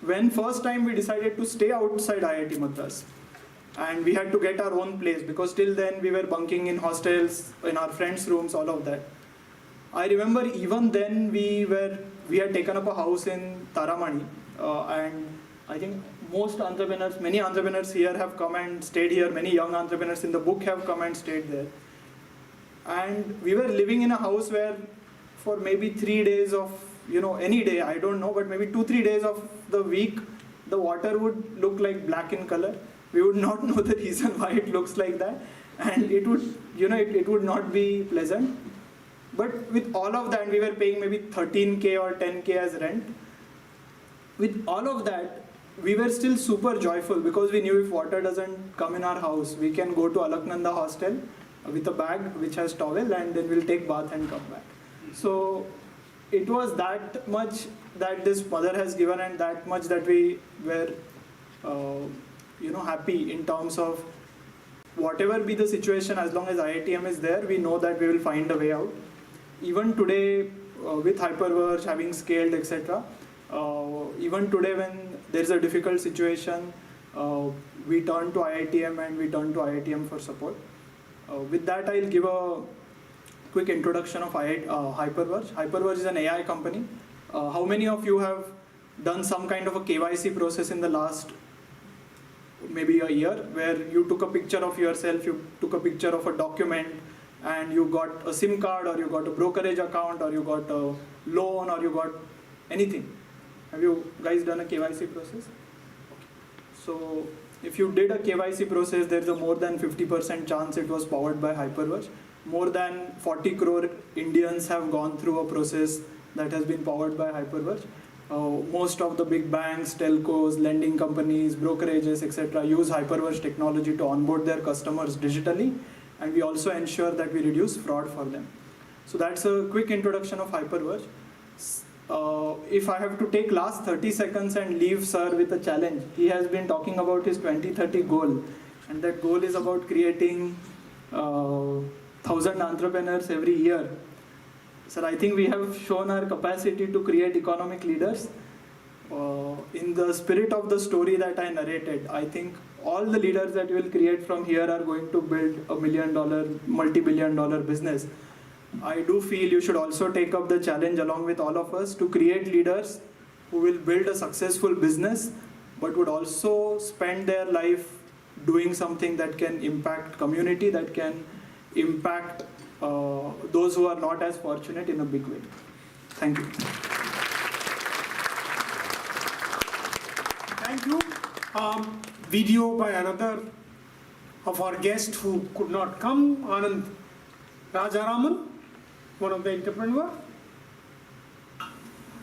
when first time we decided to stay outside IIT Madras, and we had to get our own place, because till then we were bunking in hostels, in our friends' rooms, all of that. I remember even then we had taken up a house in Taramani, and I think many entrepreneurs here have come and stayed here. Many young entrepreneurs in the book have come and stayed there. And we were living in a house where for maybe 3 days of, any day, I don't know, but maybe 2-3 days of the week, the water would look like black in color. We would not know the reason why it looks like that, and it would, it would not be pleasant. But with all of that, we were paying maybe 13K or 10K as rent. With all of that, we were still super joyful because we knew if water doesn't come in our house, we can go to Alaknanda hostel with a bag which has towel, and then we'll take bath and come back. So it was that much that this mother has given, and that much that we were happy in terms of whatever be the situation, as long as IITM is there, we know that we will find a way out. Even today, with Hyperverge having scaled, etc., even today when there's a difficult situation, we turn to IITM and we turn to IITM for support. With that, I'll give a quick introduction of Hyperverge. Hyperverge is an AI company. How many of you have done some kind of a KYC process in the last maybe a year, where you took a picture of yourself, you took a picture of a document, and you got a SIM card, or you got a brokerage account, or you got a loan, or you got anything? Have you guys done a KYC process? Okay. So if you did a KYC process, there's a more than 50% chance it was powered by Hyperverge. More than 40 crore Indians have gone through a process that has been powered by Hyperverge. Most of the big banks, telcos, lending companies, brokerages, etc. use Hyperverge technology to onboard their customers digitally, and we also ensure that we reduce fraud for them. So that's a quick introduction of Hyperverge. If I have to take last 30 seconds and leave sir with a challenge, he has been talking about his 2030 goal, and that goal is about creating 1,000 entrepreneurs every year. Sir, I think we have shown our capacity to create economic leaders. In the spirit of the story that I narrated, I think all the leaders that we will create from here are going to build $1 million, multi-billion-dollar business. I do feel you should also take up the challenge along with all of us to create leaders who will build a successful business, but would also spend their life doing something that can impact community, that can impact those who are not as fortunate in a big way. Thank you. Thank you. Video by another of our guests who could not come, Anand Rajaraman, one of the entrepreneurs.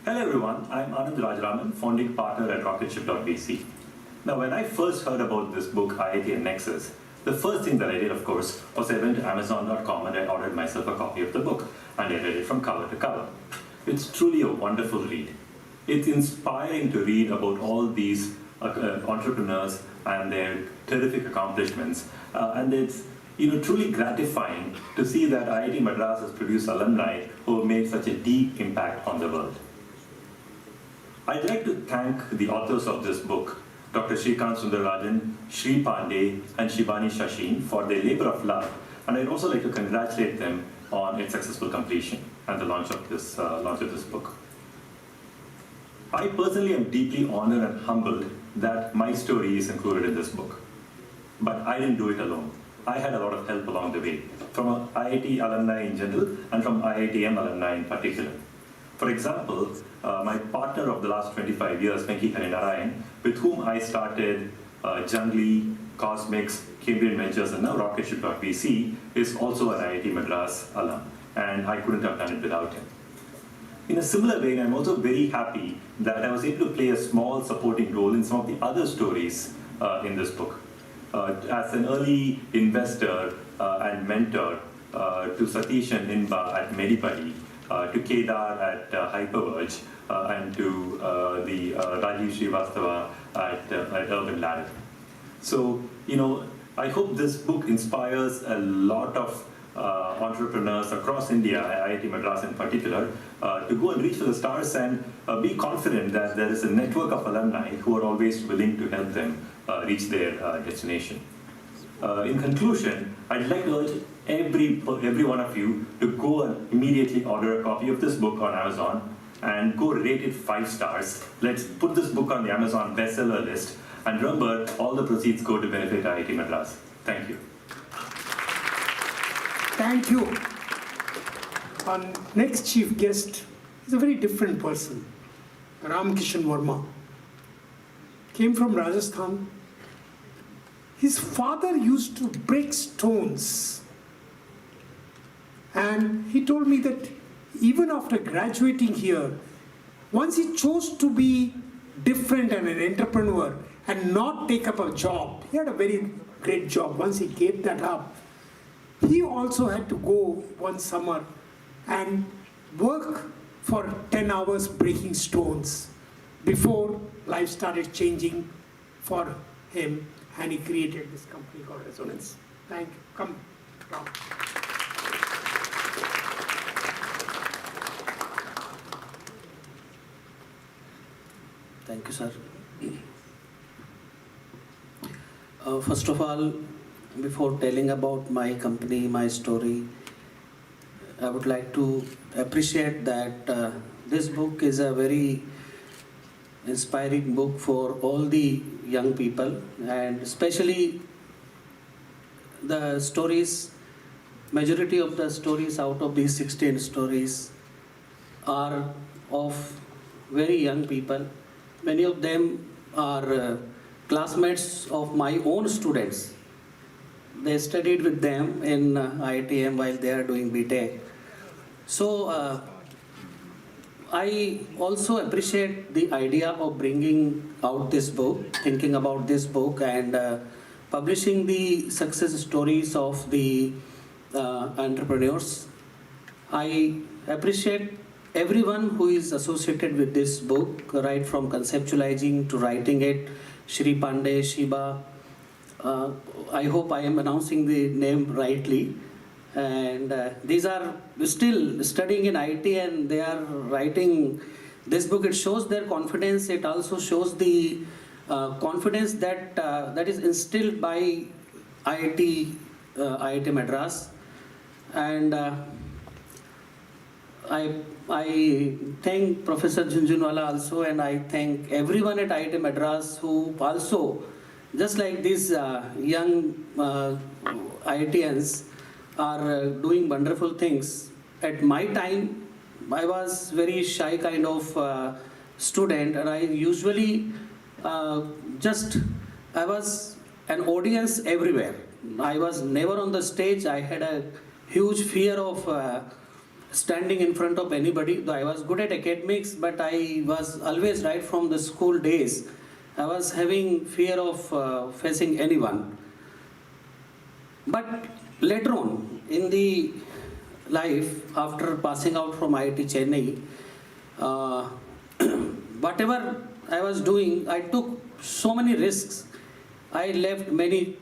Hello everyone, I'm Anand Rajaraman, founding partner at rocketship.vc. Now when I first heard about this book, IITM Nexus, the first thing that I did, of course, was I went to Amazon.com and I ordered myself a copy of the book, and I read it from cover to cover. It's truly a wonderful read. It's inspiring to read about all these entrepreneurs and their terrific accomplishments, and it's truly gratifying to see that IIT Madras has produced alumni who have made such a deep impact on the world. I'd like to thank the authors of this book, Dr. Shrikant Sundararajan, Shri Pandey, and Shivani Shashin, for their labor of love, and I'd also like to congratulate them on its successful completion and the launch of this book. I personally am deeply honored and humbled that my story is included in this book, but I didn't do it alone. I had a lot of help along the way, from IIT alumni in general and from IITM alumni in particular. For example, my partner of the last 25 years, Venki Harinarayan, with whom I started Jungli, Cosmics, Cambrian Ventures, and now Rocketship.vc, is also an IIT Madras alum, and I couldn't have done it without him. In a similar vein, I'm also very happy that I was able to play a small supporting role in some of the other stories in this book. As an early investor and mentor to Satish and Inba at Medipari, to Kedar at Hyperverge, and to the Rajiv Srivastava at Urban Ladder. So, I hope this book inspires a lot of entrepreneurs across India, IIT Madras in particular, to go and reach for the stars and be confident that there is a network of alumni who are always willing to help them reach their destination. In conclusion, I'd like to urge every one of you to go and immediately order a copy of this book on Amazon and go rate it 5 stars. Let's put this book on the Amazon bestseller list, and remember, all the proceeds go to benefit IIT Madras. Thank you. Thank you. Our next chief guest is a very different person. Ram Kishan Verma came from Rajasthan. His father used to break stones. And he told me that even after graduating here, once he chose to be different and an entrepreneur and not take up a job, he had a very great job. Once he gave that up, he also had to go one summer and work for 10 hours breaking stones before life started changing for him, and he created this company called Resonance. Thank you. Come, Ram. Thank you, sir. First of all, before telling about my company, my story, I would like to appreciate that this book is a very inspiring book for all the young people, and especially the stories, majority of the stories out of these 16 stories are of very young people. Many of them are classmates of my own students. They studied with them in IITM while they are doing BTech. So I also appreciate the idea of bringing out this book, thinking about this book, and publishing the success stories of the entrepreneurs. I appreciate everyone who is associated with this book, right from conceptualizing to writing it. Shri Pandey, Shiba, I hope I am announcing the name rightly. And these are still studying in IT and they are writing this book. It shows their confidence. It also shows the confidence that that is instilled by IIT Madras. And I thank Professor Jhunjhunwala also, and I thank everyone at IIT Madras who also, just like these young IITians, are doing wonderful things. At my time, I was very shy kind of student, and I usually I was an audience everywhere. I was never on the stage. I had a huge fear of standing in front of anybody. Though I was good at academics, but I was always, right from the school days, I was having fear of facing anyone. But later on in the life, after passing out from IIT Chennai, whatever I was doing, I took so many risks. I left many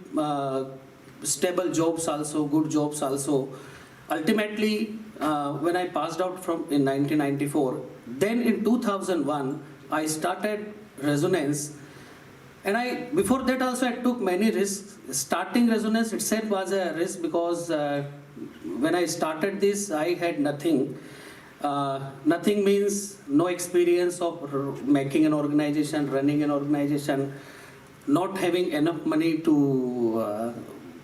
stable jobs also, good jobs also. Ultimately, when I passed out in 1994, then in 2001, I started Resonance. And before that also I took many risks. Starting Resonance itself was a risk because when I started this, I had nothing. Nothing means no experience of making an organization, running an organization, not having enough money to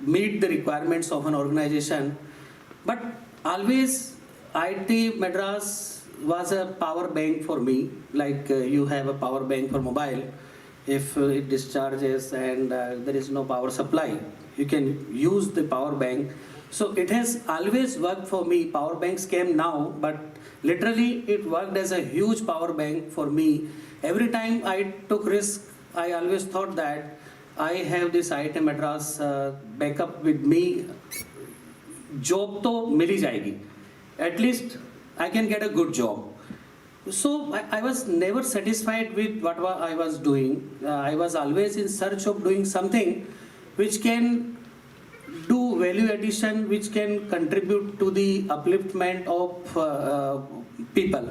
meet the requirements of an organization. But always IIT Madras was a power bank for me, like you have a power bank for mobile. If it discharges and there is no power supply, you can use the power bank. So it has always worked for me. Power banks came now, but literally it worked as a huge power bank for me. Every time I took risk, I always thought that I have this IIT Madras backup with me. Job to mili jayegi. At least I can get a good job. So I was never satisfied with what I was doing. I was always in search of doing something which can do value addition, which can contribute to the upliftment of people.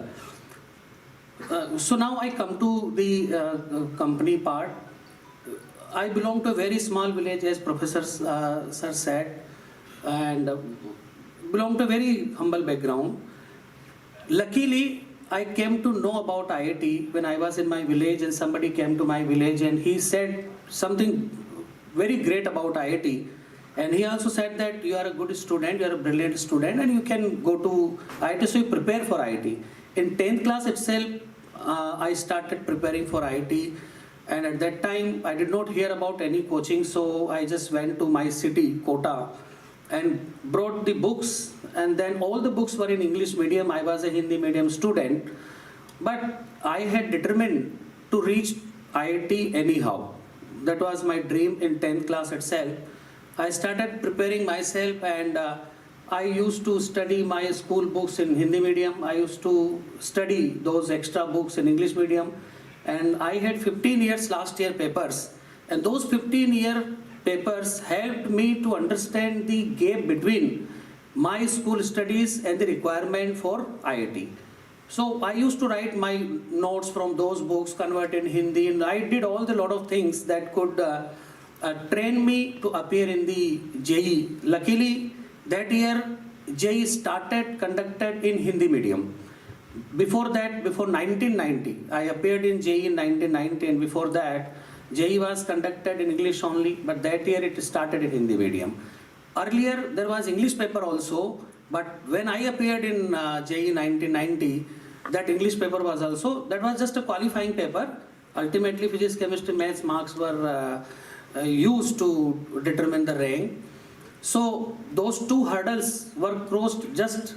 So now I come to the company part. I belong to a very small village, as Professor Sir said, and belong to a very humble background. Luckily, I came to know about IIT when I was in my village, and somebody came to my village and he said something very great about IIT. And he also said that you are a good student, you are a brilliant student, and you can go to IIT, so you prepare for IIT. In 10th class itself, I started preparing for IIT, and at that time, I did not hear about any coaching, so I just went to my city, Kota, and brought the books, and then all the books were in English medium. I was a Hindi medium student, but I had determined to reach IIT anyhow. That was my dream in 10th class itself. I started preparing myself, and I used to study my school books in Hindi medium. I used to study those extra books in English medium, and I had 15 years last year papers, and those 15-year papers helped me to understand the gap between my school studies and the requirement for IIT. So I used to write my notes from those books, convert in Hindi, and I did all the lot of things that could train me to appear in the JEE. Luckily, that year JEE started conducted in Hindi medium. Before that, before 1990, I appeared in JEE in 1990, and before that, JEE was conducted in English only, but that year it started in Hindi medium. Earlier, there was English paper also, but when I appeared in JEE 1990, that English paper was also, that was just a qualifying paper. Ultimately, physics, chemistry, maths marks were used to determine the rank. So those two hurdles were crossed just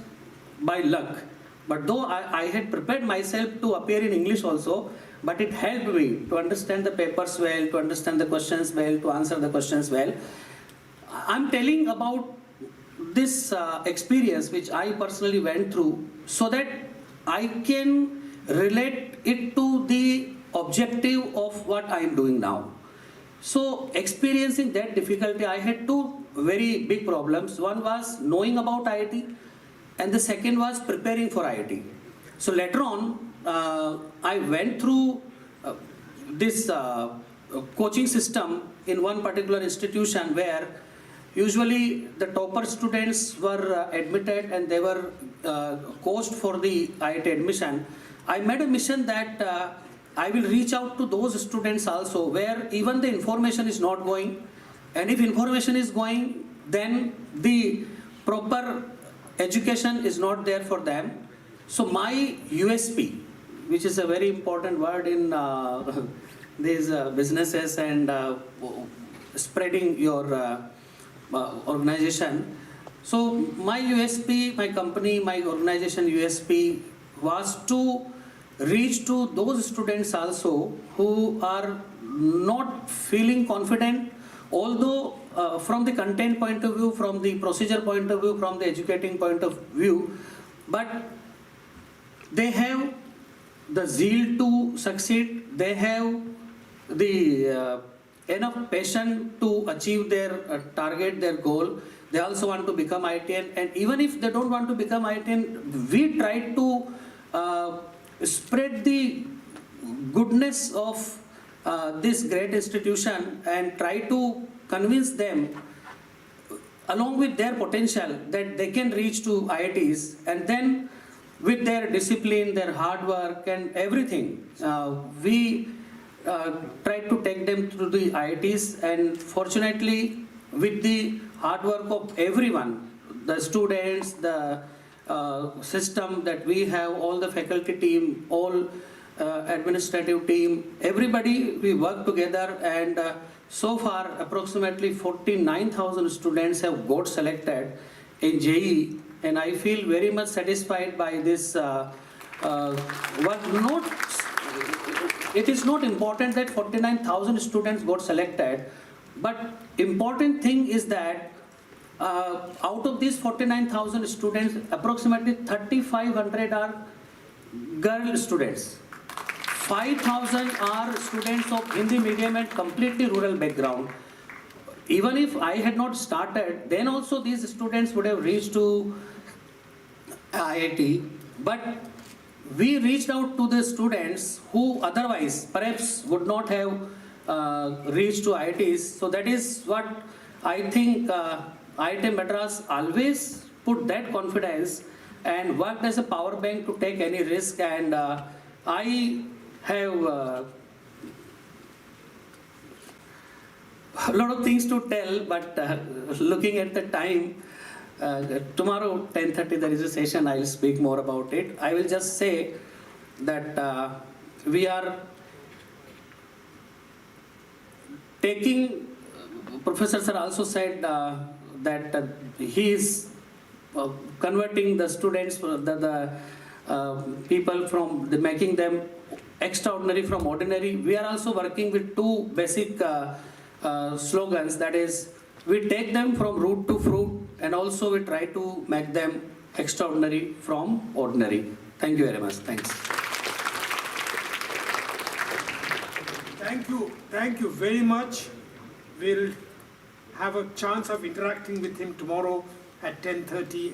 by luck. But though I had prepared myself to appear in English also, but it helped me to understand the papers well, to understand the questions well, to answer the questions well. I'm telling about this experience which I personally went through so that I can relate it to the objective of what I am doing now. So experiencing that difficulty, I had two very big problems. One was knowing about IIT, and the second was preparing for IIT. So later on, I went through this coaching system in one particular institution where usually the topper students were admitted and they were coached for the IIT admission. I made a mission that I will reach out to those students also where even the information is not going, and if information is going, then the proper education is not there for them. So my USP, which is a very important word in these businesses and spreading your organization. So my USP, my company, my organization USP was to reach to those students also who are not feeling confident, although from the content point of view, from the procedure point of view, from the educating point of view, but they have the zeal to succeed, they have the enough passion to achieve their target, their goal. They also want to become IITian, and even if they don't want to become IITian, we try to spread the goodness of this great institution and try to convince them along with their potential that they can reach to IITs, and then with their discipline, their hard work and everything, we try to take them to the IITs, and fortunately with the hard work of everyone, the students, the system that we have, all the faculty team, all administrative team, everybody, we work together, and so far approximately 49,000 students have got selected in JEE, and I feel very much satisfied by this work. It is not important that 49,000 students got selected, but important thing is that out of these 49,000 students, approximately 3,500 are girl students. 5,000 are students of Hindi medium and completely rural background. Even if I had not started, then also these students would have reached to IIT. But we reached out to the students who otherwise perhaps would not have reached to IITs. So that is what I think IIT Madras always put that confidence and worked as a power bank to take any risk, and I have a lot of things to tell, but looking at the time, tomorrow 10:30 there is a session. I'll speak more about it. I will just say that we are taking. Professor sir also said that he is converting the students, the people from making them extraordinary from ordinary. We are also working with two basic slogans, that is, we take them from root to fruit, and also we try to make them extraordinary from ordinary. Thank you very much. Thanks. Thank you very much. We'll have a chance of interacting with him tomorrow at 10:30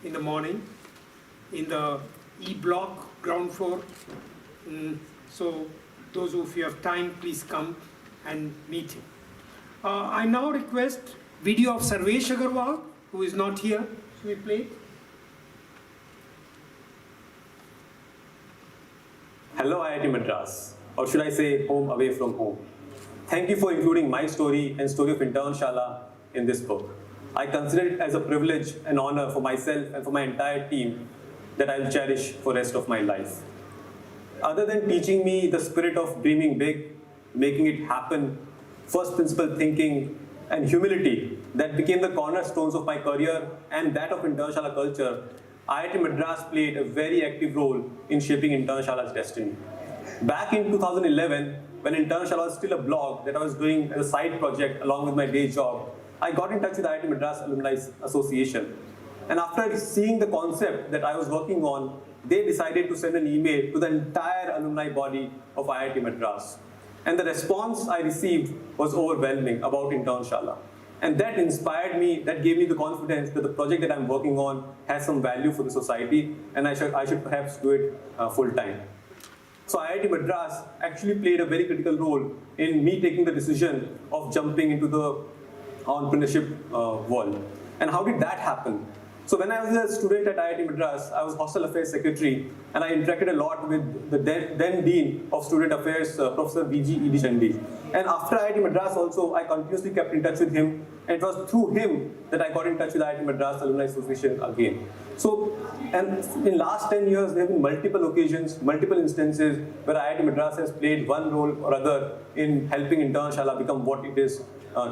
in the morning in the E block, ground floor. So those of you have time, please come and meet him. I now request video of Sarvesh Agarwal, who is not here. Should we play it? Hello IIT Madras, or should I say home away from home. Thank you for including my story and story of Internshala in this book. I consider it as a privilege and honor for myself and for my entire team that I'll cherish for the rest of my life. Other than teaching me the spirit of dreaming big, making it happen, first principle thinking, and humility that became the cornerstones of my career and that of Internshala culture, IIT Madras played a very active role in shaping Internshala's destiny. Back in 2011, when Internshala was still a blog that I was doing as a side project along with my day job, I got in touch with IIT Madras Alumni Association. And after seeing the concept that I was working on, they decided to send an email to the entire alumni body of IIT Madras. And the response I received was overwhelming about Internshala. And that inspired me, that gave me the confidence that the project that I'm working on has some value for the society, and I should perhaps do it full time. So IIT Madras actually played a very critical role in me taking the decision of jumping into the entrepreneurship world. And how did that happen? So when I was a student at IIT Madras, I was Hostel Affairs Secretary, and I interacted a lot with the then Dean of Student Affairs, Professor V.G. E.D. Chandy. And after IIT Madras also, I continuously kept in touch with him, and it was through him that I got in touch with IIT Madras Alumni Association again. So, and in last 10 years, there have been multiple occasions, multiple instances where IIT Madras has played one role or other in helping Internshala become what it is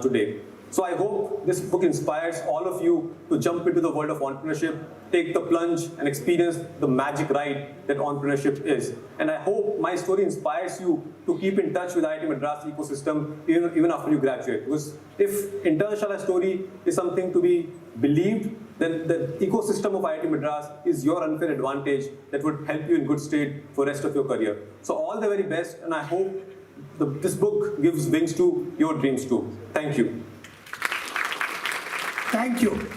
today. So I hope this book inspires all of you to jump into the world of entrepreneurship, take the plunge and experience the magic ride that entrepreneurship is. And I hope my story inspires you to keep in touch with IIT Madras ecosystem even after you graduate. Because if Internshala's story is something to be believed, then the ecosystem of IIT Madras is your unfair advantage that would help you in good state for the rest of your career. So all the very best, and I hope this book gives wings to your dreams too. Thank you. Thank you.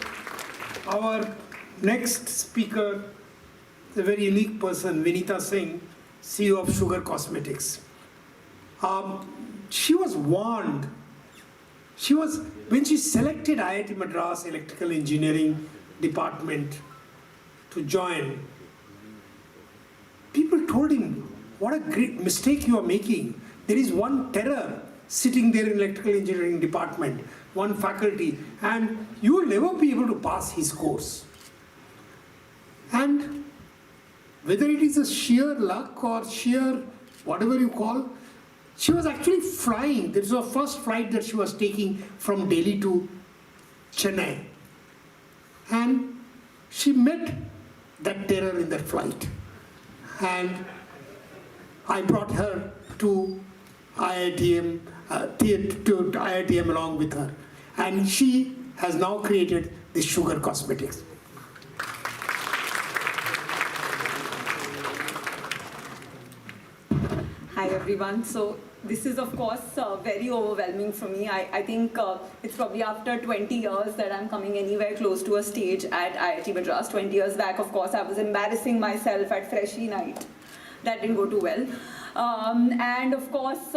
Our next speaker is a very unique person, Vinita Singh, CEO of Sugar Cosmetics. She was warned. When she selected IIT Madras Electrical Engineering Department to join, people told him, what a great mistake you are making. There is one terror sitting there in Electrical Engineering Department, one faculty, and you will never be able to pass his course. And whether it is a sheer luck or sheer whatever you call, she was actually flying. This was her first flight that she was taking from Delhi to Chennai. And she met that terror in that flight. And I brought her to IITM, to IITM along with her. And she has now created this Sugar Cosmetics. Hi everyone. So this is of course very overwhelming for me. I think it's probably after 20 years that I'm coming anywhere close to a stage at IIT Madras. 20 years back, of course, I was embarrassing myself at Freshie Night. That didn't go too well. And of course,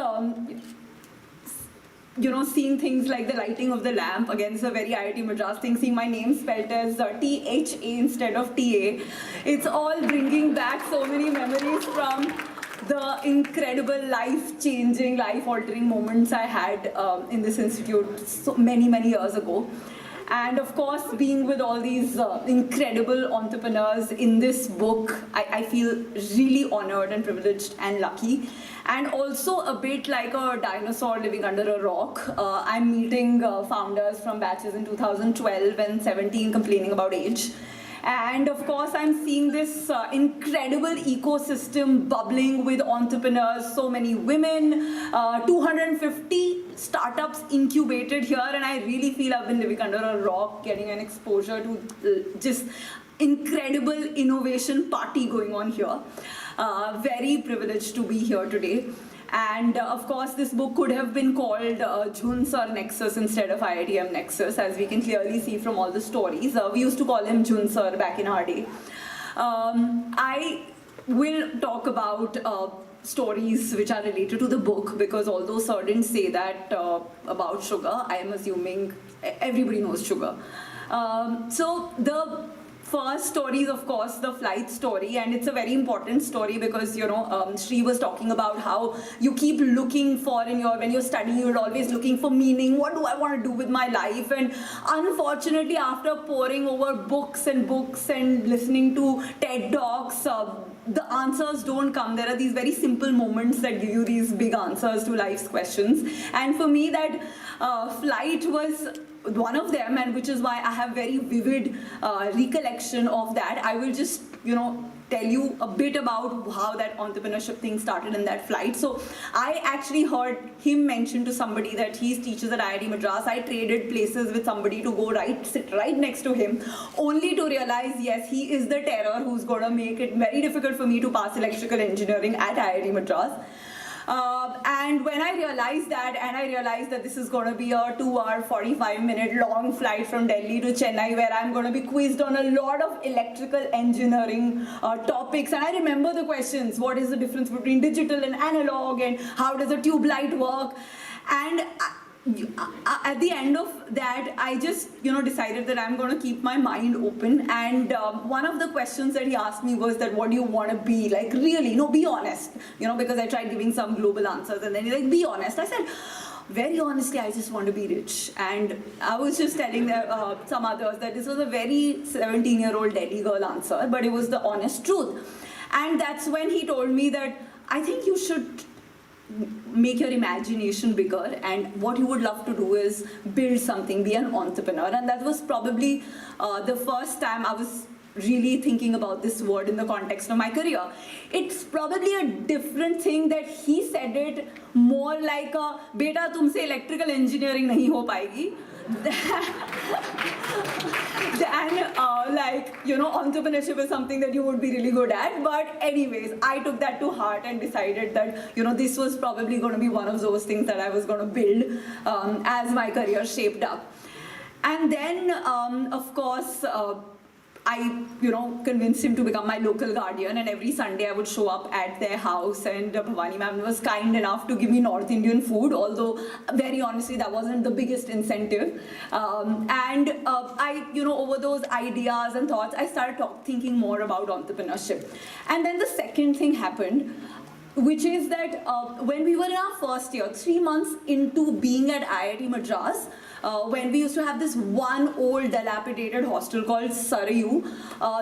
you know, seeing things like the lighting of the lamp, again, it's a very IIT Madras thing, seeing my name spelled as THA instead of TA. It's all bringing back so many memories from the incredible life-changing, life-altering moments I had in this institute so many years ago. And of course, being with all these incredible entrepreneurs in this book, I feel really honored and privileged and lucky. And also a bit like a dinosaur living under a rock. I'm meeting founders from batches in 2012 and 17 complaining about age. And of course, I'm seeing this incredible ecosystem bubbling with entrepreneurs, so many women, 250 startups incubated here, and I really feel I've been living under a rock, getting an exposure to just incredible innovation party going on here. Very privileged to be here today. And of course, this book could have been called Jhuns or Nexus instead of IITM Nexus, as we can clearly see from all the stories. We used to call him Jhuns back in our day. I will talk about stories which are related to the book, because although Sir didn't say that about sugar, I am assuming everybody knows sugar. So the first story is, of course, the flight story, and it's a very important story because, you know, Shri was talking about how you keep looking for when you're studying, you're always looking for meaning. What do I want to do with my life? And unfortunately, after poring over books and listening to TED Talks, the answers don't come. There are these very simple moments that give you these big answers to life's questions. And for me, that flight was one of them, and which is why I have very vivid recollection of that. I will just, you know, tell you a bit about how that entrepreneurship thing started in that flight. So I actually heard him mention to somebody that he teaches at IIT Madras. I traded places with somebody to go sit right next to him, only to realize, yes, he is the terror who's going to make it very difficult for me to pass electrical engineering at IIT Madras. And when I realized that, and I realized that this is going to be a 2-hour, 45-minute long flight from Delhi to Chennai, where I'm going to be quizzed on a lot of electrical engineering topics. And I remember the questions: what is the difference between digital and analog, and how does a tube light work? And at the end of that, I just, you know, decided that I'm going to keep my mind open. And one of the questions that he asked me was that, what do you want to be? Like, really, no, be honest. You know, because I tried giving some global answers, and then he's like, be honest. I said, very honestly, I just want to be rich. And I was just telling some others that this was a very 17-year-old Delhi girl answer, but it was the honest truth. And that's when he told me that, I think you should make your imagination bigger, and what you would love to do is build something, be an entrepreneur. And that was probably the first time I was really thinking about this word in the context of my career. It's probably a different thing that he said it more like a, beta tumse electrical engineering nahi ho paegi. And like, you know, entrepreneurship is something that you would be really good at. But anyways, I took that to heart and decided that, you know, this was probably going to be one of those things that I was going to build as my career shaped up. And then, of course, I, you know, convinced him to become my local guardian, and every Sunday I would show up at their house, and Bhavani ma'am was kind enough to give me North Indian food, although very honestly that wasn't the biggest incentive. I, you know, over those ideas and thoughts, I started thinking more about entrepreneurship. And then the second thing happened, which is that when we were in our first year, 3 months into being at IIT Madras, when we used to have this one old dilapidated hostel called Sarayu,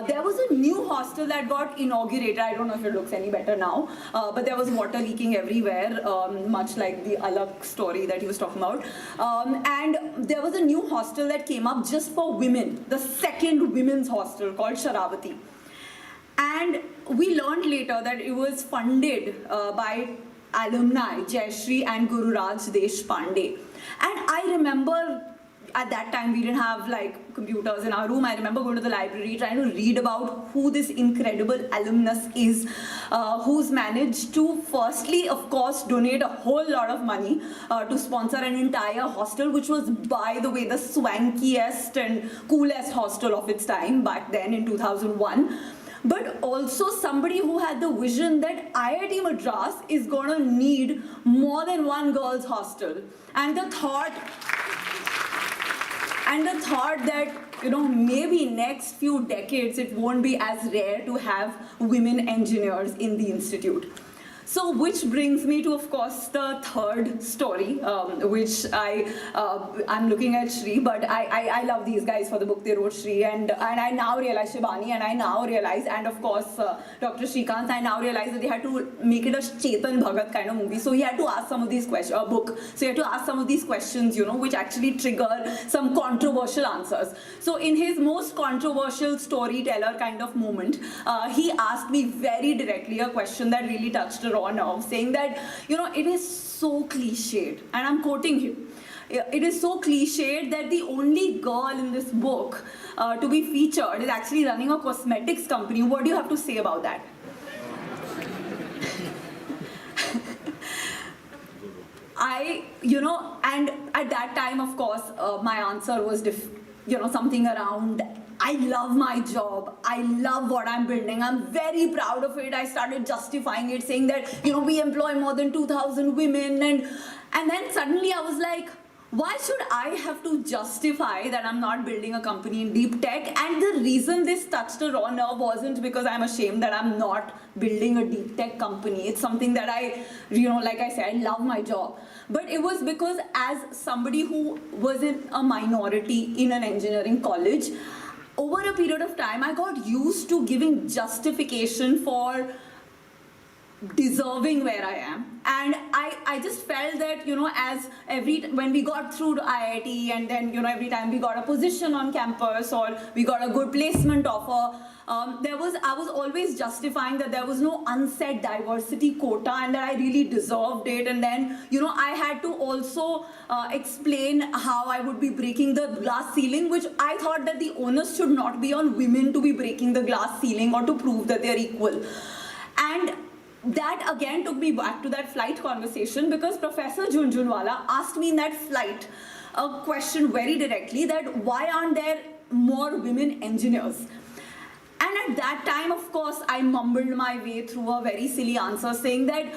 there was a new hostel that got inaugurated. I don't know if it looks any better now, but there was water leaking everywhere, much like the Alak story that he was talking about. And there was a new hostel that came up just for women, the second women's hostel called Sharavati. And we learned later that it was funded by alumni, Jayashree and Guru Raj Deshpande. And I remember at that time we didn't have like computers in our room. I remember going to the library trying to read about who this incredible alumnus is, who's managed to firstly, of course, donate a whole lot of money to sponsor an entire hostel, which was, by the way, the swankiest and coolest hostel of its time back then in 2001. But also somebody who had the vision that IIT Madras is going to need more than one girls' hostel. And the thought that, you know, maybe next few decades it won't be as rare to have women engineers in the institute. So, which brings me to, of course, the third story, which I'm looking at Shri, but I love these guys for the book they wrote, Shri, and I now realize Shibani, and I now realize, and of course, Dr. Shrikant, I now realize that they had to make it a Chetan Bhagat kind of movie. So he had to ask some of these questions, book. So he had to ask some of these questions, you know, which actually trigger some controversial answers. So in his most controversial storyteller kind of moment, he asked me very directly a question that really touched a raw nerve, saying that, you know, it is so cliched, and I'm quoting him. It is so cliched that the only girl in this book to be featured is actually running a cosmetics company. What do you have to say about that? And at that time, of course, my answer was, something around, I love my job, I love what I'm building, I'm very proud of it. I started justifying it, saying that, we employ more than 2,000 women, and then suddenly I was like, why should I have to justify that I'm not building a company in deep tech? And the reason this touched a raw nerve wasn't because I'm ashamed that I'm not building a deep tech company. It's something that I, like I said, I love my job. But it was because as somebody who was in a minority in an engineering college, over a period of time, I got used to giving justification for deserving where I am, and I just felt that when we got through to IIT, and then every time we got a position on campus or we got a good placement offer, I was always justifying that there was no unsaid diversity quota and that I really deserved it, and then I had to also explain how I would be breaking the glass ceiling, which I thought that the onus should not be on women to be breaking the glass ceiling or to prove that they're equal. And that again took me back to that flight conversation, because Professor Jhunjhunwala asked me in that flight a question very directly, that why aren't there more women engineers? And at that time, of course, I mumbled my way through a very silly answer, saying that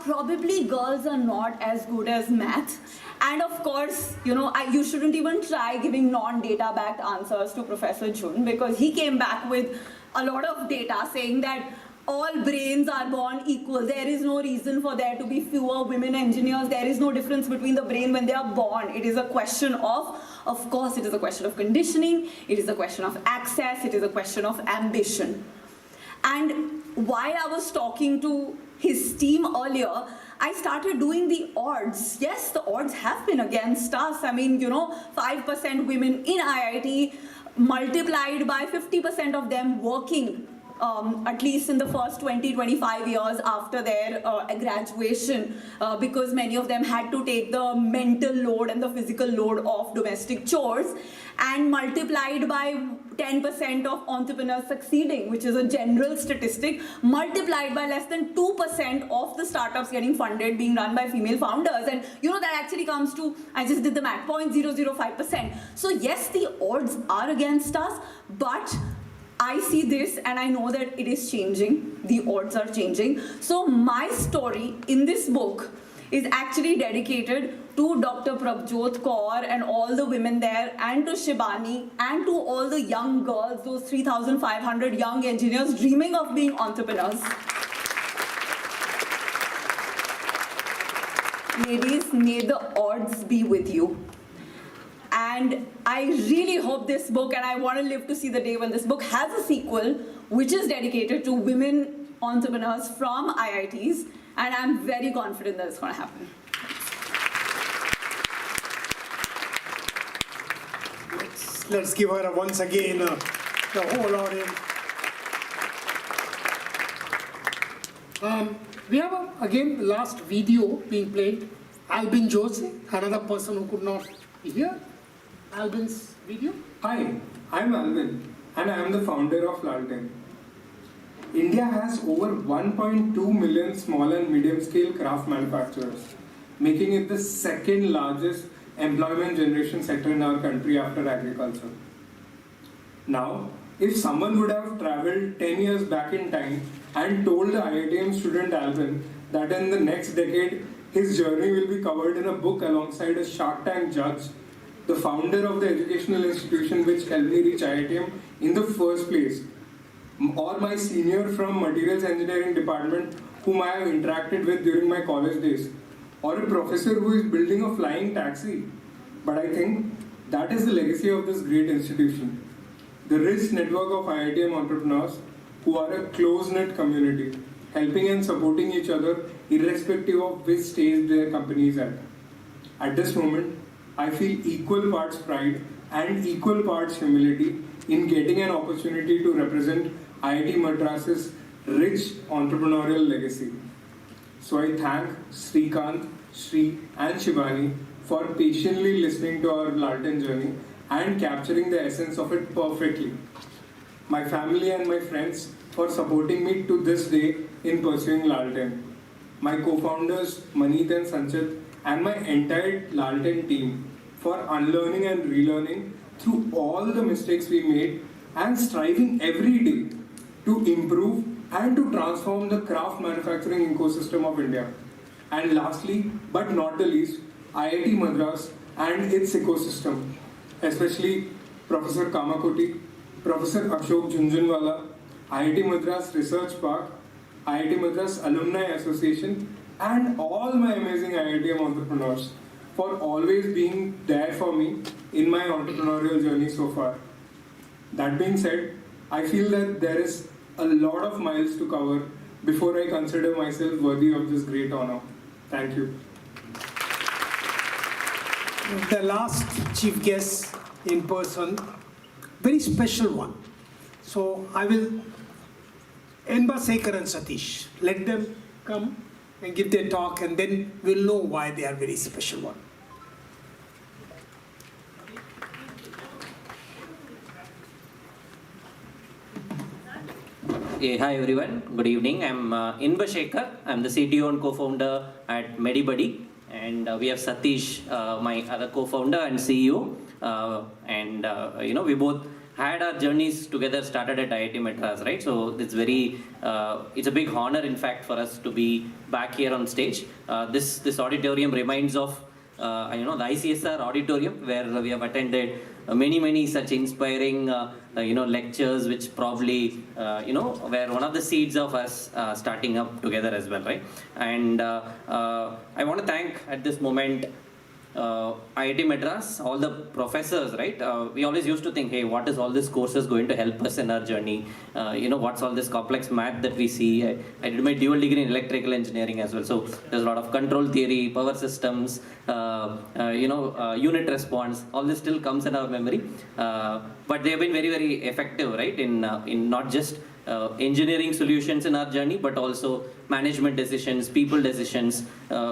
probably girls are not as good as math. And of course, you shouldn't even try giving non-data backed answers to Professor Jhun, because he came back with a lot of data saying that all brains are born equal. There is no reason for there to be fewer women engineers. There is no difference between the brain when they are born. It is a question of course, it is a question of conditioning. It is a question of access. It is a question of ambition. And while I was talking to his team earlier, I started doing the odds. Yes, the odds have been against us. I mean, 5% women in IIT multiplied by 50% of them working at least in the first 20-25 years after their graduation, because many of them had to take the mental load and the physical load of domestic chores, and multiplied by 10% of entrepreneurs succeeding, which is a general statistic, multiplied by less than 2% of the startups getting funded being run by female founders. And that actually comes to, I just did the math, 0.005%. So yes, the odds are against us, but I see this and I know that it is changing. The odds are changing. So my story in this book is actually dedicated to Dr. Prabjot Kaur and all the women there, and to Shibani, and to all the young girls, those 3,500 young engineers dreaming of being entrepreneurs. Ladies, may the odds be with you. And I really hope this book, and I want to live to see the day when this book has a sequel, which is dedicated to women entrepreneurs from IITs, and I'm very confident that it's going to happen. Let's give her once again the whole audience. We have again the last video being played. Albin Jose, another person who could not be here. Albin's video. Hi, I'm Albin, and I am the founder of Lalten. India has over 1.2 million small and medium-scale craft manufacturers, making it the second largest employment generation sector in our country after agriculture. Now, if someone would have traveled 10 years back in time and told the IITM student Albin that in the next decade his journey will be covered in a book alongside a Shark Tank judge, the founder of the educational institution which helped me reach IITM in the first place, or my senior from materials engineering department whom I have interacted with during my college days, or a professor who is building a flying taxi. But I think that is the legacy of this great institution. The rich network of IITM entrepreneurs who are a close-knit community, helping and supporting each other irrespective of which stage their company is at. At this moment, I feel equal parts pride and equal parts humility in getting an opportunity to represent IIT Madras's rich entrepreneurial legacy. So I thank Srikant, Sri and Shivani for patiently listening to our Lalten journey and capturing the essence of it perfectly. My family and my friends for supporting me to this day in pursuing Lalten. My co-founders Maneet and Sanchit and my entire Lalten team for unlearning and relearning through all the mistakes we made and striving every day to improve and to transform the craft manufacturing ecosystem of India. And lastly, but not the least, IIT Madras and its ecosystem, especially Professor Kamakoti, Professor Ashok Jhunjhunwala, IIT Madras Research Park, IIT Madras Alumni Association, and all my amazing IITM entrepreneurs for always being there for me in my entrepreneurial journey so far. That being said, I feel that there is a lot of miles to cover before I consider myself worthy of this great honor. Thank you. The last chief guest in person, very special one. So I will, Enba Sekar and Satish, let them come and give their talk, and then we'll know why they are very special one. Hey, hi everyone, good evening. I'm Inba Shekhar. I'm the CTO and co-founder at MediBuddy, and we have Satish, my other co-founder and CEO. We both had our journeys together, started at IIT Madras, right? So it's it's a big honor, in fact, for us to be back here on stage. This auditorium reminds of the ICSR auditorium, where we have attended many such inspiring lectures, which probably were one of the seeds of us starting up together as well, right? And I want to thank at this moment IIT Madras, all the professors, right? We always used to think, hey, what is all this courses going to help us in our journey? What's all this complex math that we see? I did my dual degree in electrical engineering as well. So there's a lot of control theory, power systems, unit response. All this still comes in our memory. But they have been very effective, right? In not just engineering solutions in our journey, but also management decisions, people decisions.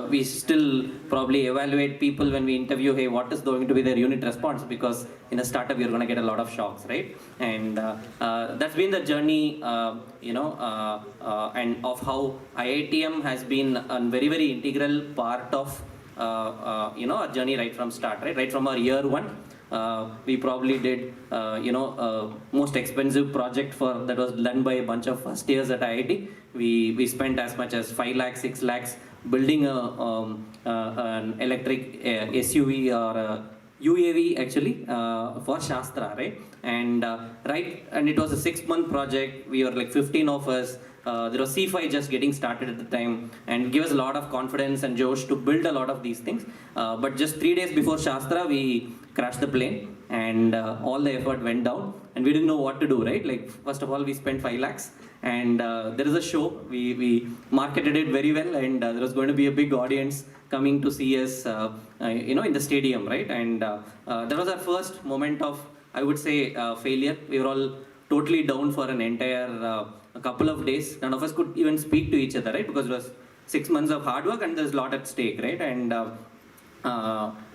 We still probably evaluate people when we interview, hey, what is going to be their unit response? Because in a startup, you're going to get a lot of shocks, right? And that's been the journey, and of how IITM has been a very integral part of our journey right from start, right from our year one. We probably did, most expensive project that was done by a bunch of first years at IIT. We spent as much as 5 lakhs, 6 lakhs building an electric SUV or a UAV actually for Shastra, right? And it was a 6-month project. We were like 15 of us. There was C5 just getting started at the time, and gave us a lot of confidence and josh to build a lot of these things. But just 3 days before Shastra, we crashed the plane, and all the effort went down, and we didn't know what to do, right? Like, first of all, we spent 5 lakhs, and there is a show. We marketed it very well, and there was going to be a big audience coming to see us, in the stadium, right? And that was our first moment of, I would say, failure. We were all totally down for an entire a couple of days. None of us could even speak to each other, right? Because it was 6 months of hard work and there's a lot at stake, right? And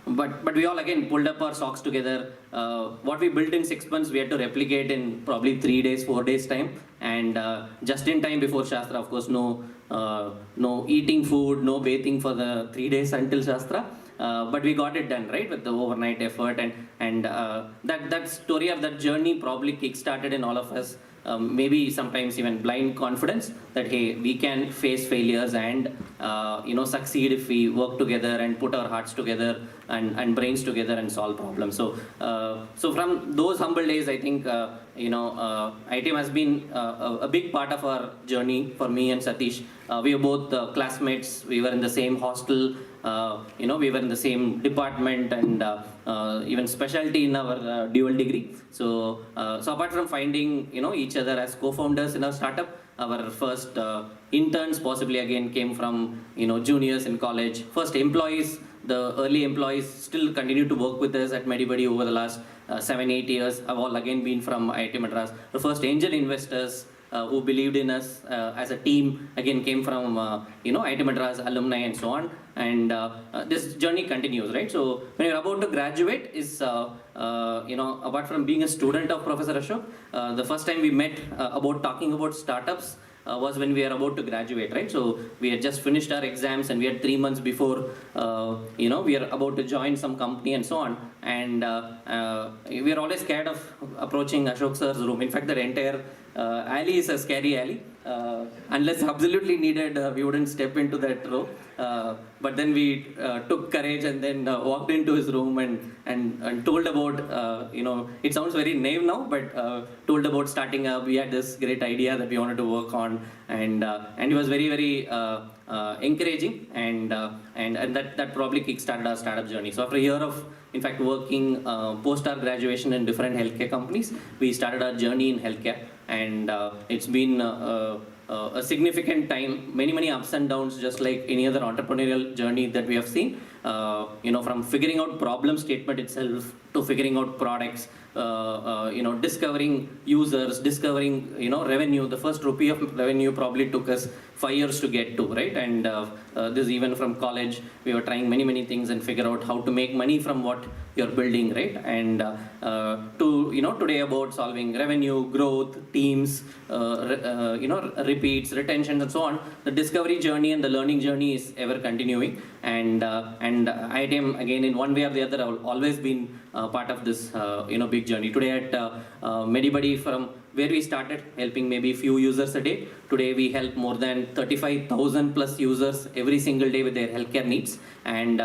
but we all again pulled up our socks together. What we built in 6 months, we had to replicate in probably 3 days, 4 days time. And just in time before Shastra, of course, no eating food, no bathing for the 3 days until Shastra. But we got it done, right, with the overnight effort, and that story of that journey probably kick-started in all of us, maybe sometimes even blind confidence that, hey, we can face failures and succeed if we work together and put our hearts together and brains together and solve problems. So from those humble days, I think IITM has been a big part of our journey for me and Satish. We were both classmates. We were in the same hostel. We were in the same department and even specialty in our dual degree. So apart from finding each other as co-founders in our startup, our first interns possibly again came from juniors in college. First employees, the early employees still continue to work with us at Medibuddy over the last 7-8 years have all again been from IIT Madras. The first angel investors who believed in us as a team again came from IIT Madras alumni and so on. And this journey continues, right? So when you're about to graduate is apart from being a student of Professor Ashok, the first time we met about talking about startups was when we were about to graduate, right? So we had just finished our exams and we had 3 months before, we are about to join some company and so on. And we are always scared of approaching Ashok sir's room. In fact, the entire alley is a scary alley. Unless absolutely needed, we wouldn't step into that row. But then we took courage and then walked into his room and told about, it sounds very naive now, but told about starting up. We had this great idea that we wanted to work on, and he was very, very encouraging, and that probably kickstarted our startup journey. So after a year of, in fact, working post our graduation in different healthcare companies, we started our journey in healthcare, and it's been a significant time, many ups and downs, just like any other entrepreneurial journey that we have seen. From figuring out problem statement itself to figuring out products, discovering users, discovering revenue. The first rupee of revenue probably took us 5 years to get to, right? And this even from college, we were trying many things and figure out how to make money from what you're building, right? And today about solving revenue, growth, teams, repeats, retention, and so on. The discovery journey and the learning journey is ever continuing. And IITM, again, in one way or the other, have always been part of this big journey. Today at Medibuddy, from where we started helping maybe few users a day, today we help more than 35,000 plus users every single day with their healthcare needs, and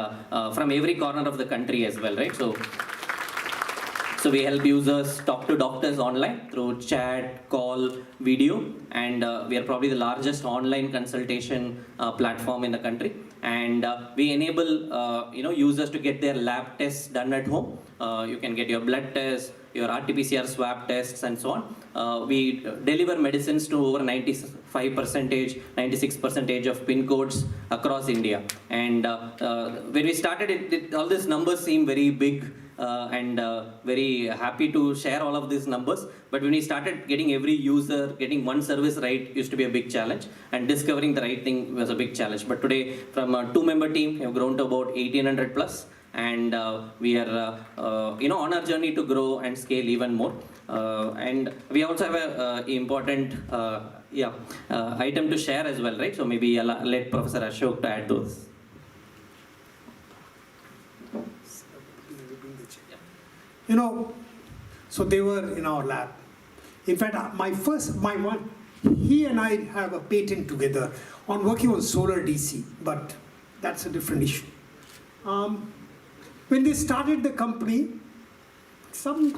from every corner of the country as well, right? So we help users talk to doctors online through chat, call, video, and we are probably the largest online consultation platform in the country. And we enable users to get their lab tests done at home. You can get your blood tests, your RT-PCR swab tests, and so on. We deliver medicines to over 95%, 96% of PIN codes across India. And when we started, all these numbers seem very big. And very happy to share all of these numbers. But when we started getting every user, getting one service right used to be a big challenge, and discovering the right thing was a big challenge. But today, from a 2-member team, we have grown to about 1,800 plus, and we are on our journey to grow and scale even more. And we also have an important item to share as well, right? So maybe I'll let Professor Ashok to add those. So they were in our lab. In fact, he and I have a patent together on working on solar DC, but that's a different issue. When they started the company, some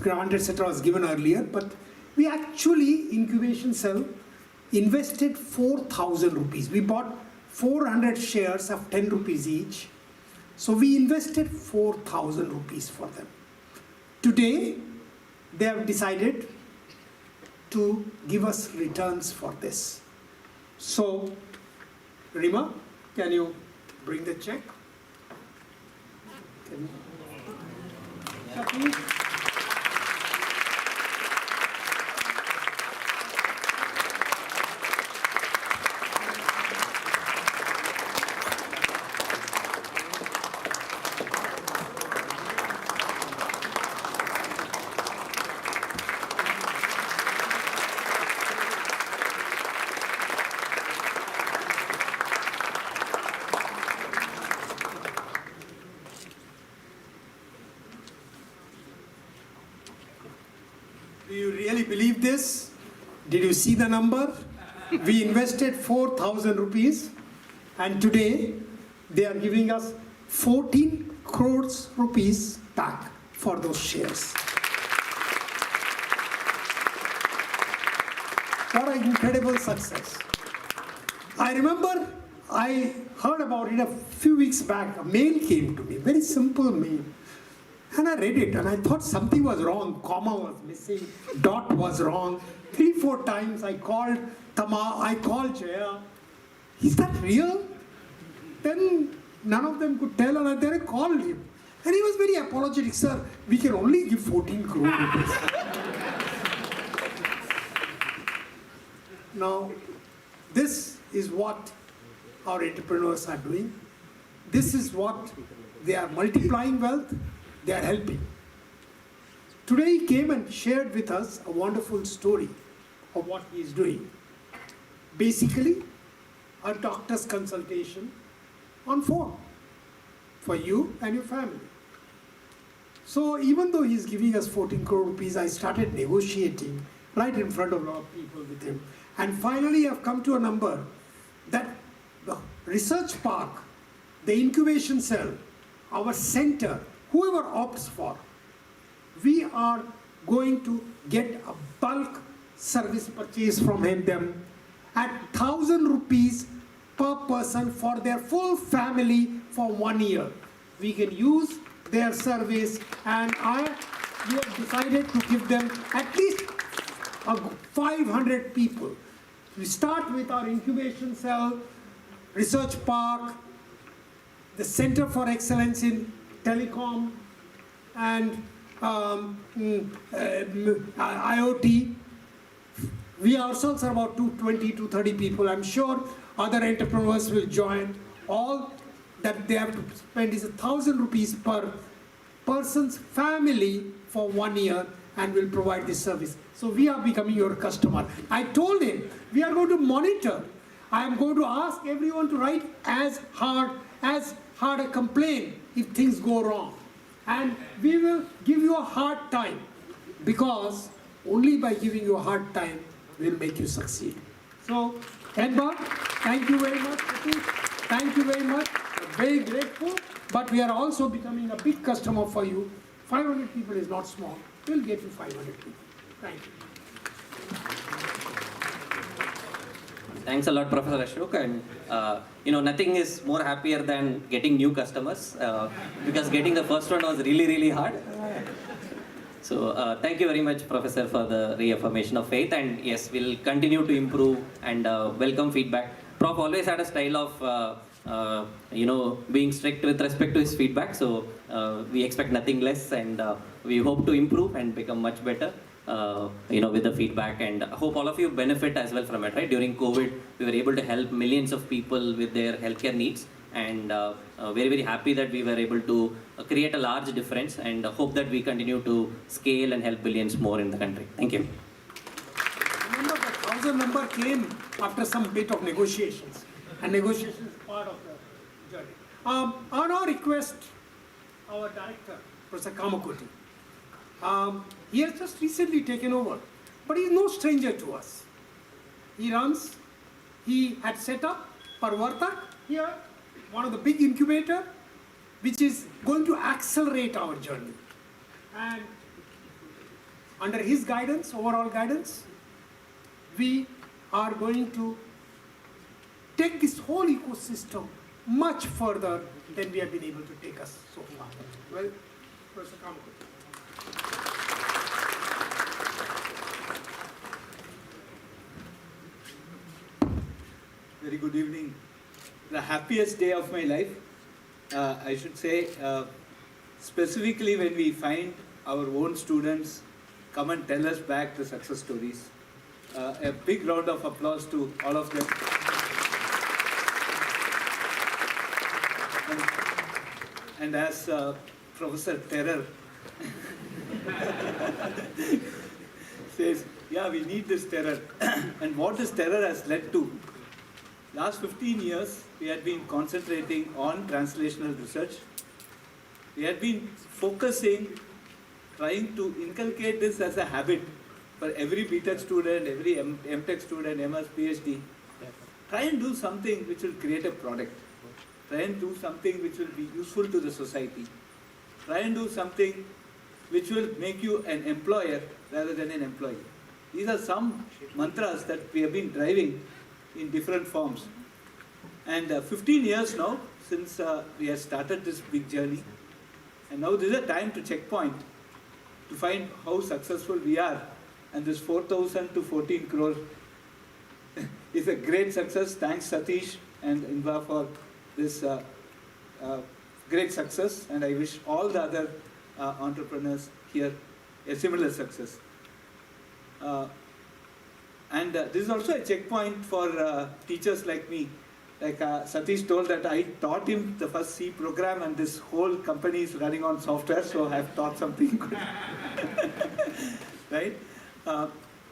grant, etc. was given earlier, but we actually, incubation cell, invested 4,000 rupees. We bought 400 shares of 10 rupees each. So we invested 4,000 rupees for them. Today, they have decided to give us returns for this. So, Rima, can you bring the check? Can you? Do you really believe this? Did you see the number? We invested 4,000 rupees, and today they are giving us 14 crores rupees back for those shares. What an incredible success. I remember I heard about it a few weeks back. A mail came to me, very simple mail. And I read it and I thought something was wrong. Comma was missing, dot was wrong. 3-4 times I called Tama, I called Jaya. Is that real? Then none of them could tell, and then I called him. And he was very apologetic, sir, we can only give 14 crore rupees. Now, this is what our entrepreneurs are doing. This is what they are multiplying wealth, they are helping. Today he came and shared with us a wonderful story of what he is doing. Basically, a doctor's consultation on phone for you and your family. So even though he's giving us 14 crore rupees, I started negotiating right in front of a lot of people with him. And finally I've come to a number that the research park, the incubation cell, our center, whoever opts for, we are going to get a bulk service purchase from them at 1,000 rupees per person for their full family for 1 year. We can use their service, and we have decided to give them at least 500 people. We start with our incubation cell, research park, the Center for Excellence in Telecom, and IoT. We ourselves are about 230 people. I'm sure other entrepreneurs will join. All that they have to spend is 1,000 rupees per person's family for 1 year, and will provide this service. So we are becoming your customer. I told him, we are going to monitor. I am going to ask everyone to write as hard a complaint if things go wrong. And we will give you a hard time, because only by giving you a hard time will make you succeed. So, Edba, thank you very much. Thank you very much. We're very grateful, but we are also becoming a big customer for you. 500 people is not small. We'll get you 500 people. Thank you. Thanks a lot, Professor Ashok. And nothing is more happier than getting new customers, because getting the first one was really, really hard. So thank you very much, Professor, for the reaffirmation of faith. And yes, we'll continue to improve and welcome feedback. Prof always had a style of being strict with respect to his feedback. So we expect nothing less, and we hope to improve and become much better. With the feedback, and I hope all of you benefit as well from it, right? During COVID, we were able to help millions of people with their healthcare needs, and very, very happy that we were able to create a large difference, and hope that we continue to scale and help billions more in the country. Thank you. Remember, the 1,000 number came after some bit of negotiations, and negotiations is part of the journey. On our request, our director, Professor Kamakoti, he has just recently taken over, but he is no stranger to us. He had set up Parvartak here, one of the big incubator, which is going to accelerate our journey. And under his guidance, overall guidance, we are going to take this whole ecosystem much further than we have been able to take us so far. Well, Professor Kamakoti. Very good evening. The happiest day of my life, I should say, specifically when we find our own students come and tell us back the success stories. A big round of applause to all of them. And as Professor Terror says, yeah, we need this terror. And what this terror has led to. Last 15 years, we had been concentrating on translational research. We had been focusing, trying to inculcate this as a habit for every BTech student, every MTech student, MS, PhD. Try and do something which will create a product. Try and do something which will be useful to the society. Try and do something which will make you an employer rather than an employee. These are some mantras that we have been driving in different forms. And 15 years now since we have started this big journey. And now this is a time to checkpoint to find how successful we are. And this 4,000 to 14 crore is a great success. Thanks Satish and Inva for this great success. And I wish all the other entrepreneurs here a similar success. This is also a checkpoint for teachers like me. Like Satish told that I taught him the first C program and this whole company is running on software, so I have taught something good. Right?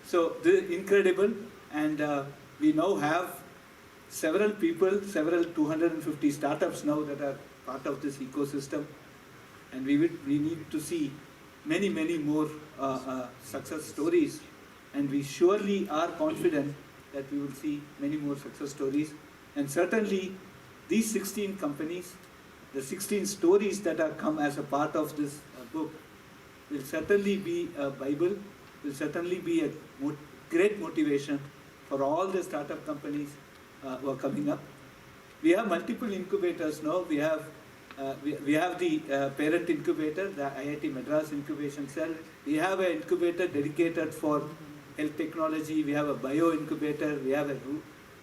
So this is incredible, and we now have several people, several 250 startups now that are part of this ecosystem, and we need to see many more success stories, and we surely are confident that we will see many more success stories. And certainly these 16 companies, the 16 stories that are come as a part of this book will certainly be a Bible, will certainly be a great motivation for all the startup companies who are coming up. We have multiple incubators now. We have the parent incubator, the IIT Madras Incubation Cell. We have an incubator dedicated for health technology. We have a bio incubator. We have a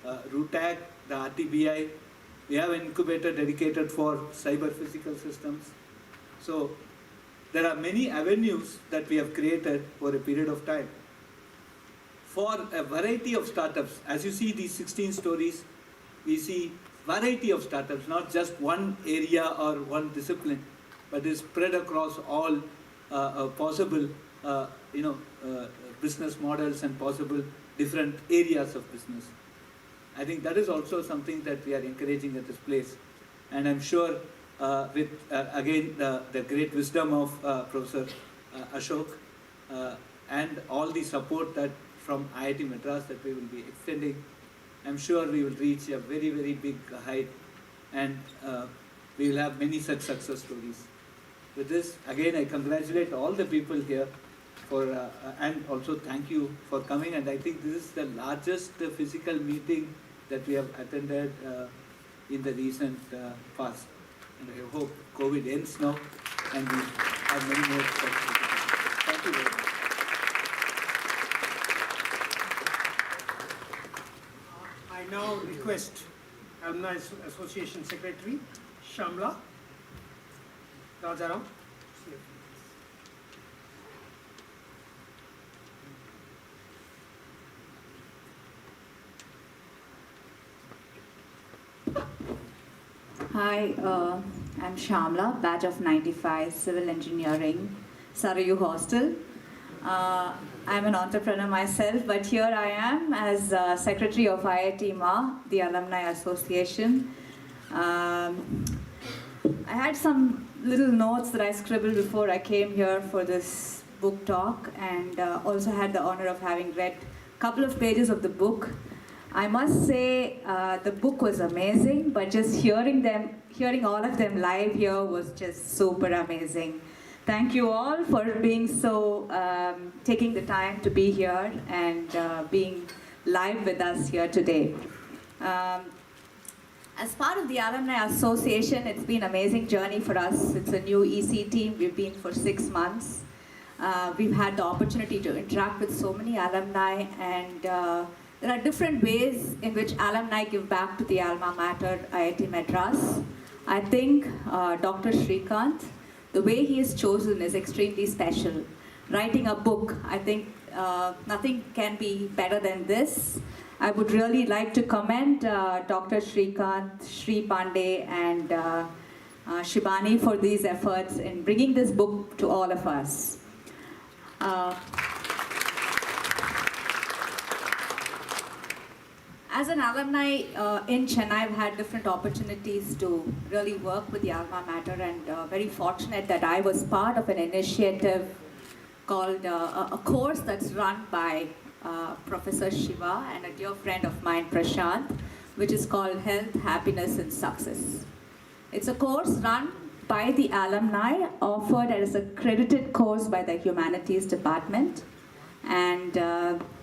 RUTAG, the RTBI. We have an incubator dedicated for cyber physical systems. So there are many avenues that we have created for a period of time for a variety of startups. As you see these 16 stories, we see variety of startups, not just one area or one discipline, but is spread across all possible business models and possible different areas of business. I think that is also something that we are encouraging at this place. And I'm sure with, again, the great wisdom of Professor Ashok and all the support that from IIT Madras that we will be extending, I'm sure we will reach a very big height, and we will have many such success stories. With this, again, I congratulate all the people here for, and also thank you for coming. And I think this is the largest physical meeting that we have attended in the recent past. And I hope COVID ends now and we have many more successes. Thank you very much. I now request Alumni Association Secretary Shamla Rajaram. Hi, I'm Shamla, batch of 95, Civil Engineering, Sarayu Hostel. I'm an entrepreneur myself, but here I am as Secretary of IITM, the Alumni Association. I had some little notes that I scribbled before I came here for this book talk, and also had the honor of having read a couple of pages of the book. I must say the book was amazing, but just hearing all of them live here was just super amazing. Thank you all for being so, taking the time to be here and being live with us here today. As part of the Alumni Association, it's been an amazing journey for us. It's a new EC team. We've been for 6 months. We've had the opportunity to interact with so many alumni, and there are different ways in which alumni give back to the alma mater, IIT Madras. I think Dr. Srikanth, the way he is chosen is extremely special. Writing a book, I think nothing can be better than this. I would really like to commend Dr. Srikanth, Sri Pandey, and Shibani for these efforts in bringing this book to all of us. As an alumni in Chennai, I've had different opportunities to really work with the alma mater, and very fortunate that I was part of an initiative called a course that's run by Professor Shiva and a dear friend of mine, Prashant, which is called Health, Happiness and Success. It's a course run by the alumni, offered as a credited course by the Humanities Department. And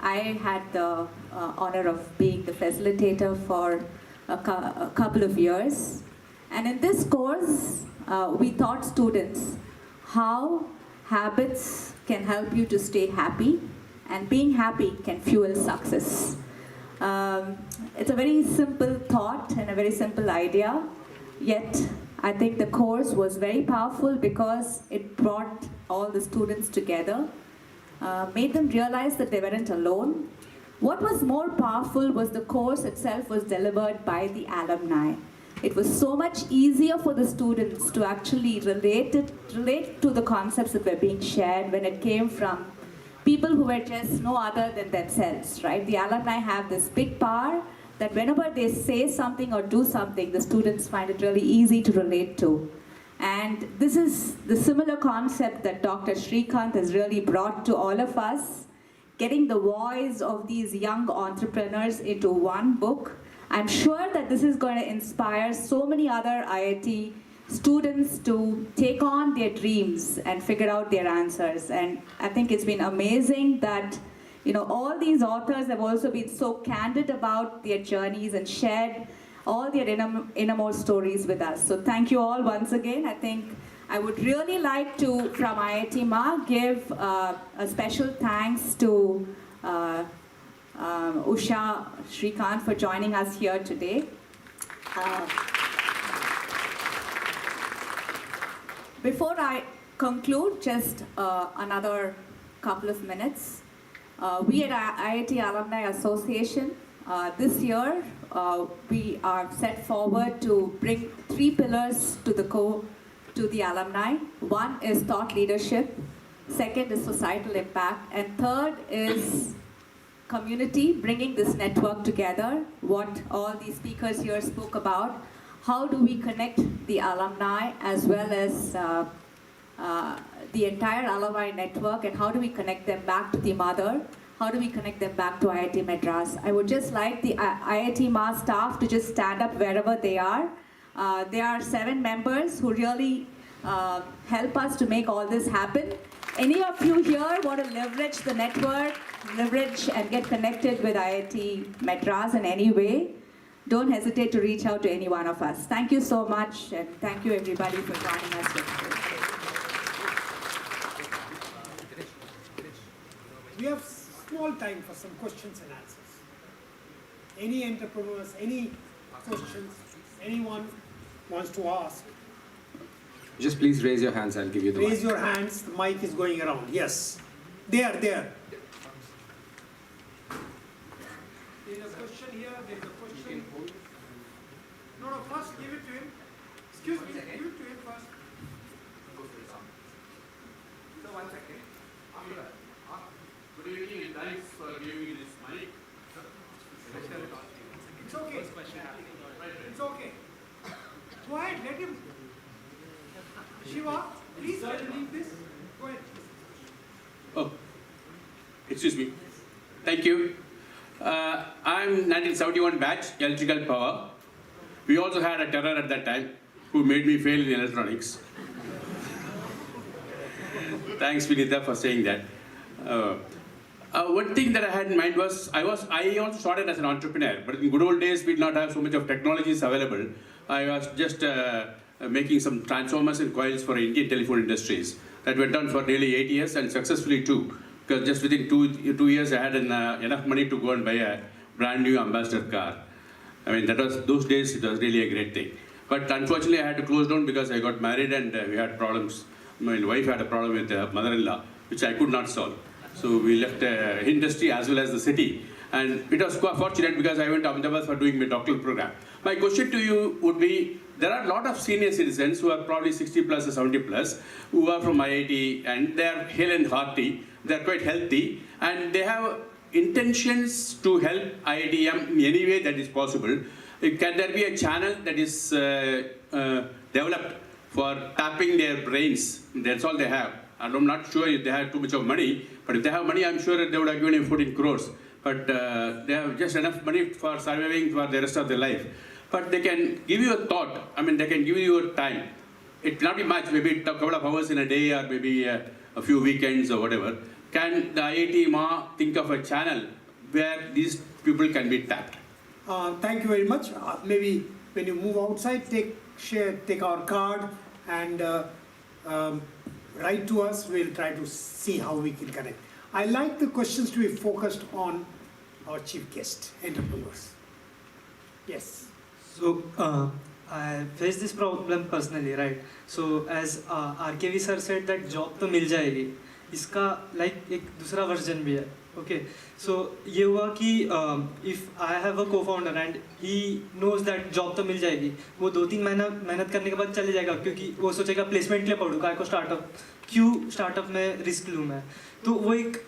I had the honor of being the facilitator for a couple of years. And in this course, we taught students how habits can help you to stay happy, and being happy can fuel success. It's a very simple thought and a very simple idea, yet I think the course was very powerful because it brought all the students together, made them realize that they weren't alone. What was more powerful was the course itself was delivered by the alumni. It was so much easier for the students to actually relate to the concepts that were being shared when it came from people who were just no other than themselves, right? The alumni have this big power that whenever they say something or do something, the students find it really easy to relate to. And this is the similar concept that Dr. Srikanth has really brought to all of us, getting the voice of these young entrepreneurs into one book. I'm sure that this is going to inspire so many other IIT students to take on their dreams and figure out their answers. And I think it's been amazing that all these authors have also been so candid about their journeys and shared all their innermost stories with us. So thank you all once again. I think I would really like to, from IIT Ma, give a special thanks to Usha Srikanth for joining us here today. Before I conclude, just another couple of minutes. We at IIT Alumni Association, this year, we are set forward to bring 3 pillars to the alumni. One is thought leadership, second is societal impact, and third is community, bringing this network together, what all these speakers here spoke about. How do we connect the alumni as well as the entire alumni network, and how do we connect them back to the mother? How do we connect them back to IIT Madras? I would just like the IIT Ma staff to just stand up wherever they are. There are 7 members who really help us to make all this happen. Any of you here want to leverage the network, leverage and get connected with IIT Madras in any way, don't hesitate to reach out to any one of us. Thank you so much, and thank you everybody for joining us today. We have small time for some questions and answers. Any entrepreneurs, any questions, anyone wants to ask? Just please raise your hands, I'll give you the mic. Raise your hands, the mic is going around. Yes. There. There's a question here, there's a question. No, first give it to him. Excuse me, give it to him first. So 1 second. Good evening and thanks for giving me this mic. It's okay. It's okay. Go ahead, let him. Shiva, please leave this. Go ahead. Oh, excuse me. Thank you. I'm 1971 batch, electrical power. We also had a terror at that time who made me fail in electronics. Thanks, Vinita, for saying that. One thing that I had in mind was, I also started as an entrepreneur, but in good old days, we did not have so much of technologies available. I was just making some transformers and coils for Indian telephone industries. That went on for nearly 8 years and successfully too, because just within two years, I had enough money to go and buy a brand new Ambassador car. I mean, those days, it was really a great thing. But unfortunately, I had to close down because I got married and we had problems. My wife had a problem with her mother-in-law, which I could not solve. So we left the industry as well as the city. And it was quite fortunate because I went to Ahmedabad for doing my doctoral program. My question to you would be, there are a lot of senior citizens who are probably 60 plus or 70 plus, who are from IIT, and they are hale and hearty, they are quite healthy, and they have intentions to help IITM in any way that is possible. Can there be a channel that is developed for tapping their brains? That's all they have. I'm not sure if they have too much of money, but if they have money, I'm sure that they would have given him 14 crores. But they have just enough money for surviving for the rest of their life. But they can give you a thought. I mean, they can give you a time. It will not be much, maybe a couple of hours in a day or maybe a few weekends or whatever. can the IIT Ma think of a channel where these people can be tapped? Thank you very much. Maybe when you move outside, take our card and write to us. We'll try to see how we can connect. I like the questions to be focused on our chief guest, entrepreneurs. Yes. So I face this problem personally, right? So as RKV sir said that job तो मिल जाएगी, इसका like एक दूसरा version भी है. Okay. So ये हुआ कि if I have a co-founder and he knows that job तो मिल जाएगी, वो 2-3 महीना मेहनत करने के बाद चले जाएगा क्योंकि वो सोचेगा प्लेसमेंट के लिए पढ़ूँ, काय को स्टार्टअप क्यों स्टार्टअप में रिस्क लूँ मैं. तो वो एक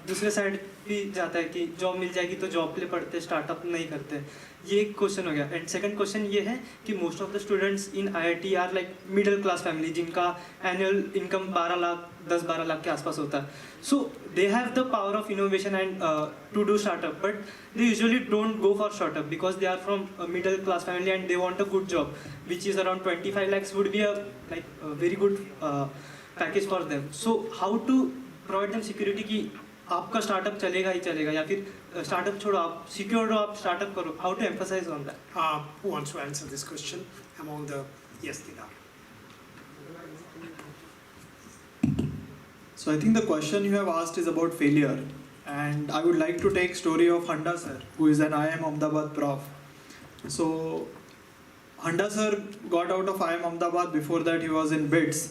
दूसरे साइड भी जाता है कि जॉब मिल जाएगी तो जॉब के लिए पढ़ते, स्टार्टअप नहीं करते. ये एक क्वेश्चन हो गया. एंड सेकंड क्वेश्चन ये है कि most of the students in IIT are like middle class family जिनका एनुअल इनकम 12 लाख 10-12 लाख के आसपास होता है. So they have the power of innovation and to do startup, but they usually don't go for startup because they are from middle class family and they want a good job which is around 25 lakhs would be a like a very good package for them. So how to provide them security कि आपका startup चलेगा ही चलेगा या फिर startup छोड़ो आप secure हो आप स्टार्टअप करो. How to emphasize on that? Who wants to answer this question among the yes, Dina? So I think the question you have asked is about failure, and I would like to take story of Handa sir, who is an IIM Ahmedabad prof. So Handa sir got out of IIM Ahmedabad. Before that he was in BITS,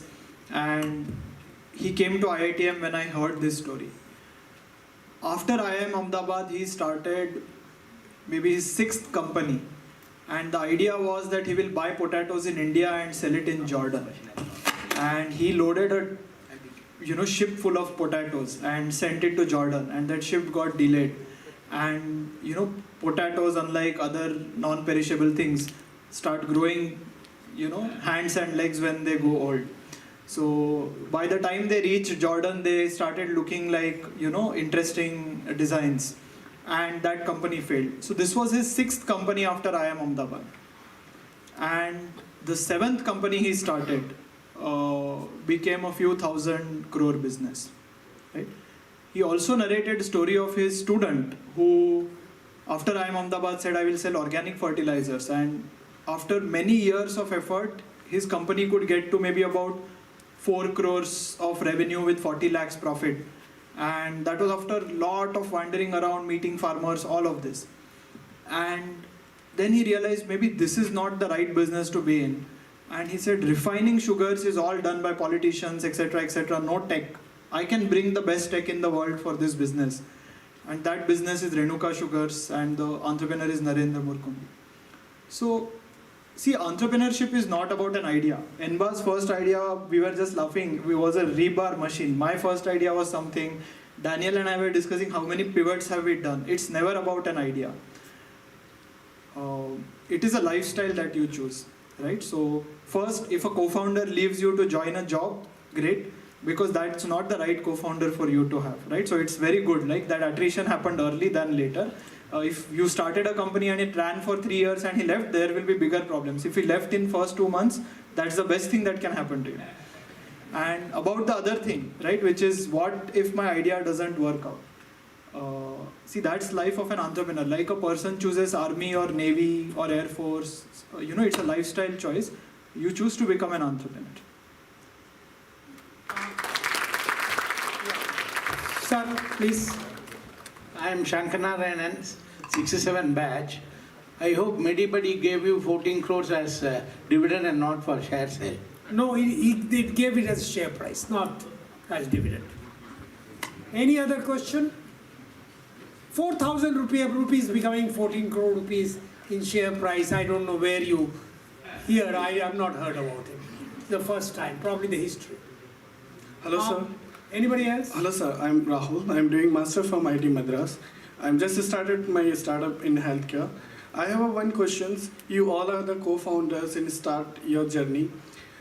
and he came to IITM when I heard this story. After IIM Ahmedabad, he started maybe his 6th company, and the idea was that he will buy potatoes in India and sell it in Jordan. And he loaded a ship full of potatoes and sent it to Jordan, and that ship got delayed. And potatoes, unlike other non-perishable things, start growing hands and legs when they go old. So by the time they reached Jordan, they started looking like interesting designs, and that company failed. So this was his 6th company after IIM Ahmedabad, and the 7th company he started became a few thousand crore business. Right? He also narrated a story of his student who, after IIM Ahmedabad, said, "I will sell organic fertilizers," and after many years of effort, his company could get to maybe about 4 crores of revenue with 40 lakhs profit. And that was after a lot of wandering around, meeting farmers, all of this. And then he realized maybe this is not the right business to be in. And he said, refining sugars is all done by politicians, etc., no tech. I can bring the best tech in the world for this business. And that business is Renuka Sugars, and the entrepreneur is Narendra Murkundu. So, see, entrepreneurship is not about an idea. Enba's first idea, we were just laughing, it was a rebar machine. My first idea was something. Daniel and I were discussing how many pivots have we done. It's never about an idea. It is a lifestyle that you choose, right? So first, if a co-founder leaves you to join a job, great, because that's not the right co-founder for you to have, right? So it's very good, like that attrition happened early than later. If you started a company and it ran for 3 years and he left, there will be bigger problems. If he left in first 2 months, that's the best thing that can happen to you. And about the other thing, right, which is what if my idea doesn't work out? See, that's life of an entrepreneur. Like a person chooses army or navy or air force, it's a lifestyle choice. You choose to become an entrepreneur. Sir, please. I am Shankanarayanan, 67 batch. I hope Medibuddy gave you 14 crores as dividend and not for share sale. No, he gave it as share price, not as dividend. Any other question? 4,000 rupees becoming 14 crore rupees in share price. I don't know where you hear. I have not heard about it. The first time, probably the history. Hello, sir. Anybody else? Hello, sir. I'm Rahul. I'm doing master from IIT Madras. I'm just started my startup in healthcare. I have one question. You all are the co-founders and start your journey.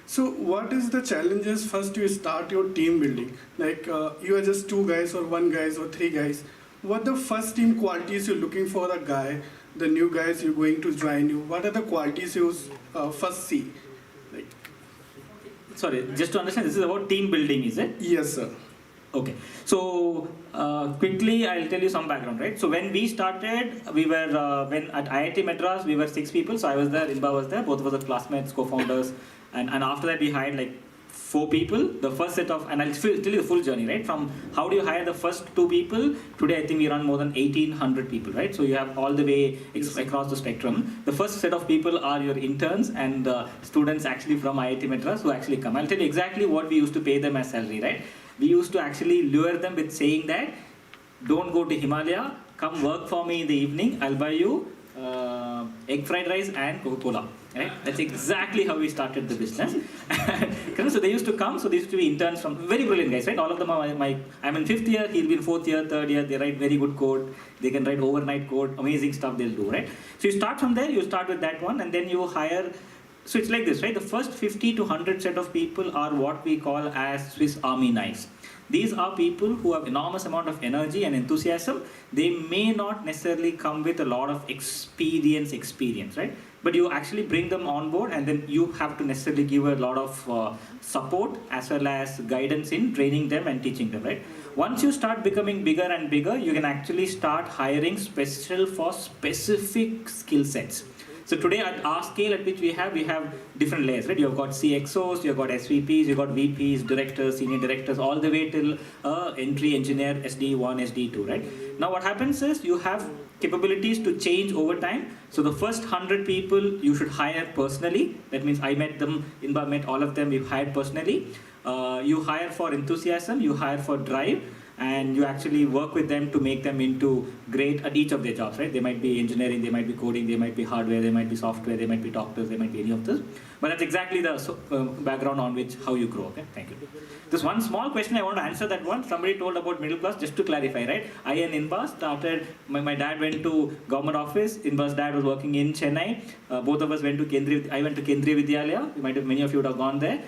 So what is the challenges first you start your team building? Like you are just 2 guys or 1 guys or 3 guys. What the first team qualities you're looking for a guy, the new guys you're going to join you? What are the qualities you first see? Sorry, just to understand, this is about team building, is it? Yes, sir. Okay, so quickly I'll tell you some background, right? So when we started, we were, when at IIT Madras, we were 6 people. So I was there, Inba was there, both of us are classmates, co-founders. And after that we hired like 4 people. The first set of, and I'll tell you the full journey, right? From how do you hire the first 2 people, today I think we run more than 1,800 people, right? So you have all the way across the spectrum. The first set of people are your interns and students actually from IIT Madras who actually come. I'll tell you exactly what we used to pay them as salary, right? We used to actually lure them with saying that, don't go to Himalaya, come work for me in the evening, I'll buy you egg fried rice and Coca-Cola. Right? That's exactly how we started the business. So they used to come, so they used to be interns from very brilliant guys, right? All of them are I'm in 5th year, he'll be in 4th year, 3rd year, they write very good code, they can write overnight code, amazing stuff they'll do, right? So you start from there, you start with that one, and then you hire. So it's like this, right? The first 50 to 100 set of people are what we call as Swiss Army knives. These are people who have enormous amount of energy and enthusiasm. They may not necessarily come with a lot of experience, right? But you actually bring them on board, and then you have to necessarily give a lot of support as well as guidance in training them and teaching them, right? Once you start becoming bigger and bigger, you can actually start hiring specific skill sets. So today at our scale at which we have different layers, right? You've got CXOs, you've got SVPs, you've got VPs, directors, senior directors, all the way till entry engineer, SD1, SD2, right? Now what happens is you have capabilities to change over time. So the first 100 people you should hire personally. That means I met them, Inba met all of them, we hired personally. You hire for enthusiasm, you hire for drive, and you actually work with them to make them into great at each of their jobs, right? They might be engineering, they might be coding, they might be hardware, they might be software, they might be doctors, they might be any of this. But that's exactly the background on which how you grow, okay? Thank you. There's one small question I want to answer that one. Somebody told about middle class, just to clarify, right? I and Inba started, my dad went to government office, Inba's dad was working in Chennai. Both of us went to I went to Kendriya Vidyalaya. Many of you would have gone there.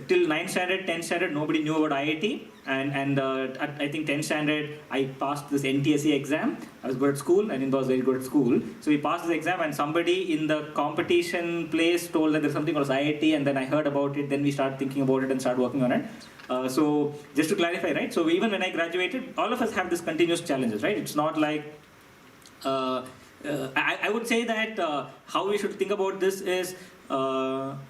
Till 9th standard, 10th standard, nobody knew about IIT. And I think 10th standard, I passed this NTSE exam. I was good at school, and Inba was very good at school. So we passed this exam, and somebody in the competition place told that there's something called IIT, and then I heard about it. Then we started thinking about it and started working on it. So just to clarify, right? So even when I graduated, all of us have this continuous challenges, right? It's not like I would say that how we should think about this is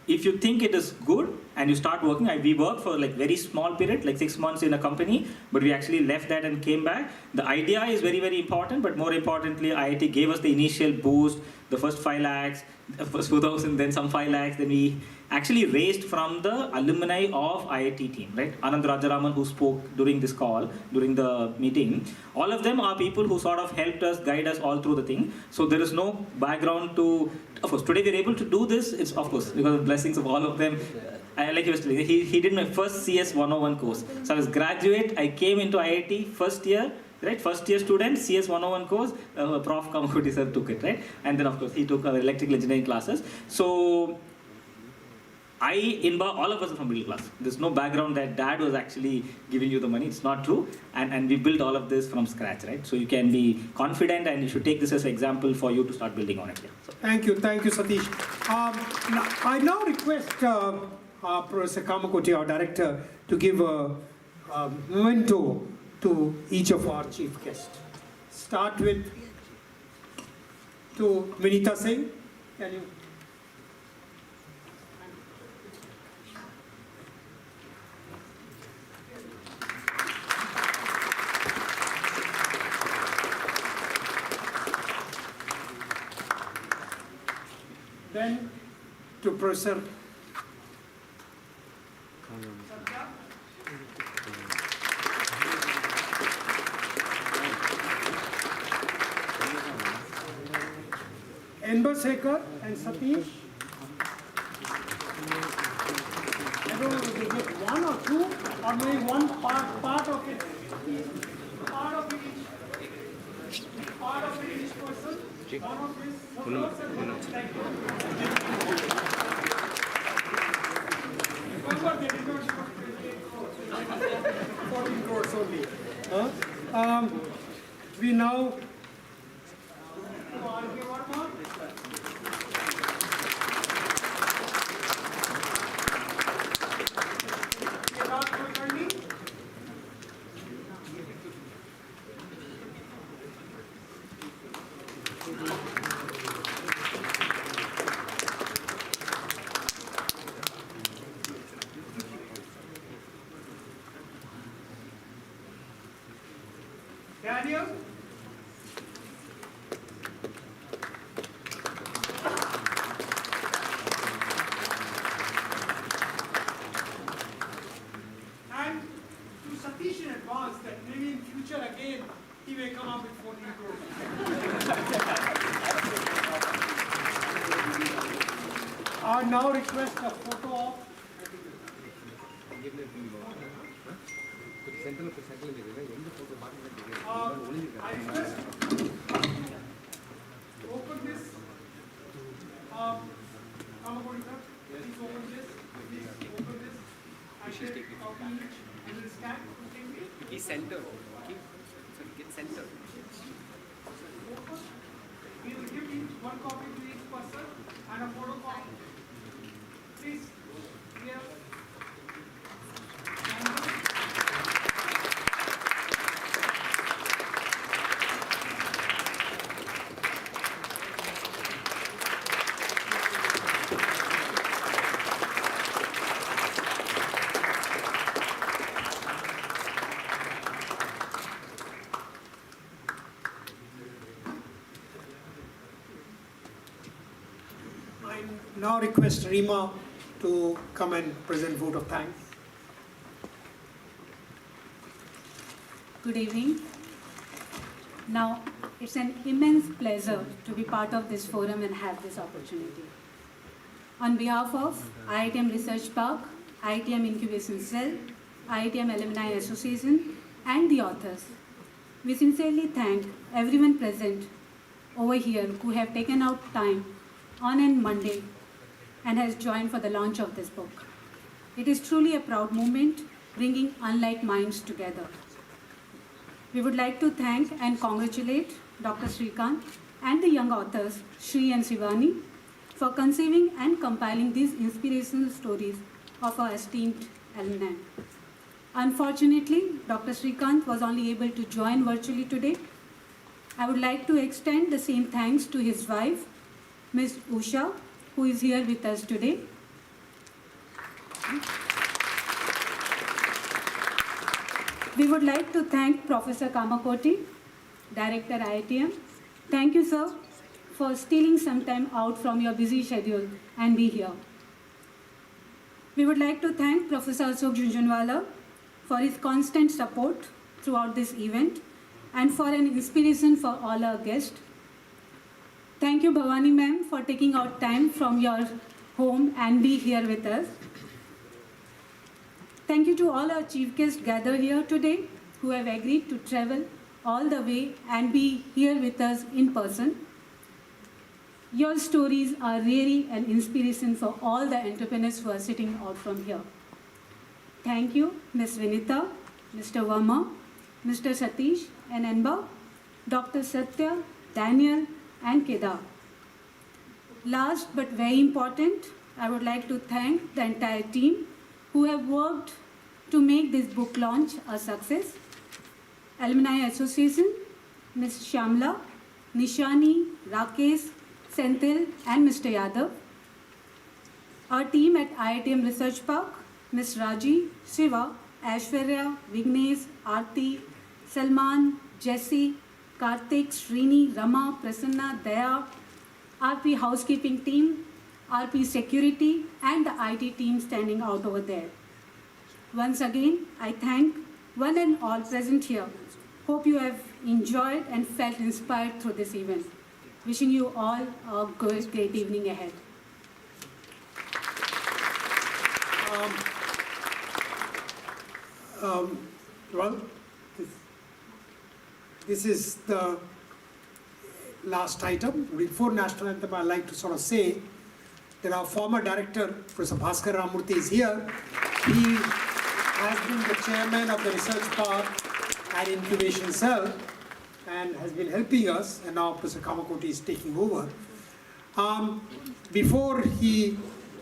if you think it is good and you start working, we worked for like very small period, like 6 months in a company, but we actually left that and came back. The idea is very, very important, but more importantly, IIT gave us the initial boost, the first 5 lakhs, first 4,000, then some 5 lakhs, then we actually raised from the alumni of IIT team, right? Anand Rajaraman, who spoke during this call, during the meeting, all of them are people who sort of helped us, guide us all through the thing. So there is no background to, of course, today we're able to do this, it's of course, because of the blessings of all of them. Like he was telling, he did my first CS 101 course. So I was graduate, I came into IIT first year, right? First year student, CS 101 course, Prof. Kamakuti sir took it, right? And then of course he took electrical engineering classes. So Inba, all of us are from middle class. There's no background that dad was actually giving you the money. It's not true. And we built all of this from scratch, right? So you can be confident, and you should take this as an example for you to start building on it. Yeah. So. Thank you, Satish. I now request Professor Kamakuti, our director, to give a memento to each of our chief guests. Start with Vinita Singh. Can you? Then to Professor Enbersekar and Satish. I don't know if they get 1 or 2 or maybe one part of it. Part of it each person. One of this. 14 crores only. We now. I now request a photo of I request open this. Kamakodi sir, please open this. Please open this. I should copy each and then scan. He's centered. Get centered. We will give each one copy to each person and a photocopy. Please, here. I now request Rima to come and present vote of thanks. Good evening. Now, it's an immense pleasure to be part of this forum and have this opportunity. On behalf of IITM Research Park, IITM Incubation Cell, IITM Alumni Association, and the authors, we sincerely thank everyone present over here who have taken out time on a Monday and has joined for the launch of this book. It is truly a proud moment, bringing unlike minds together. We would like to thank and congratulate Dr. Srikanth and the young authors, Shri and Shivani, for conceiving and compiling these inspirational stories of our esteemed alumni. Unfortunately, Dr. Srikanth was only able to join virtually today. I would like to extend the same thanks to his wife, Ms. Usha, who is here with us today. We would like to thank Professor Kamakoti, Director IITM. Thank you, sir, for stealing some time out from your busy schedule and be here. We would like to thank Professor Ashok Jhunjhunwala for his constant support throughout this event and for an inspiration for all our guests. Thank you, Bhavani ma'am, for taking out time from your home and be here with us. Thank you to all our chief guests gathered here today who have agreed to travel all the way and be here with us in person. Your stories are really an inspiration for all the entrepreneurs who are sitting out from here. Thank you, Ms. Vinita, Mr. Verma, Mr. Satish and Anba, Dr. Satya, Daniel, and Kedar. Last but very important, I would like to thank the entire team who have worked to make this book launch a success. Alumni Association, Ms. Shamla, Nishani, Rakesh, Senthil, and Mr. Yadav. Our team at IITM Research Park, Ms. Raji, Shiva, Aishwarya, Vignesh, Aarti, Salman, Jesse, Karthik, Srini, Rama, Prasanna, Daya, RP housekeeping team, RP security, and the IT team standing out over there. Once again, I thank one and all present here. Hope you have enjoyed and felt inspired through this event. Wishing you all a great evening ahead. Well, this is the last item. Before National Anthem, I'd like to sort of say that our former director, Professor Bhaskar Ramurthy, is here. He has been the chairman of the Research Park and Incubation Cell and has been helping us, and now Professor Kamakoti is taking over. Before he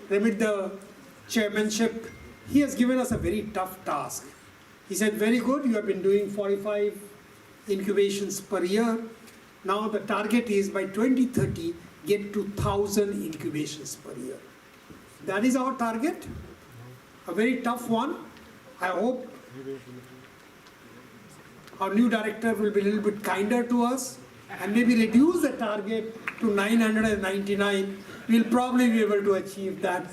remit the chairmanship, he has given us a very tough task. He said, very good, you have been doing 45 incubations per year. Now the target is by 2030, get to 1,000 incubations per year. That is our target, a very tough one. I hope our new director will be a little bit kinder to us and maybe reduce the target to 999. We'll probably be able to achieve that.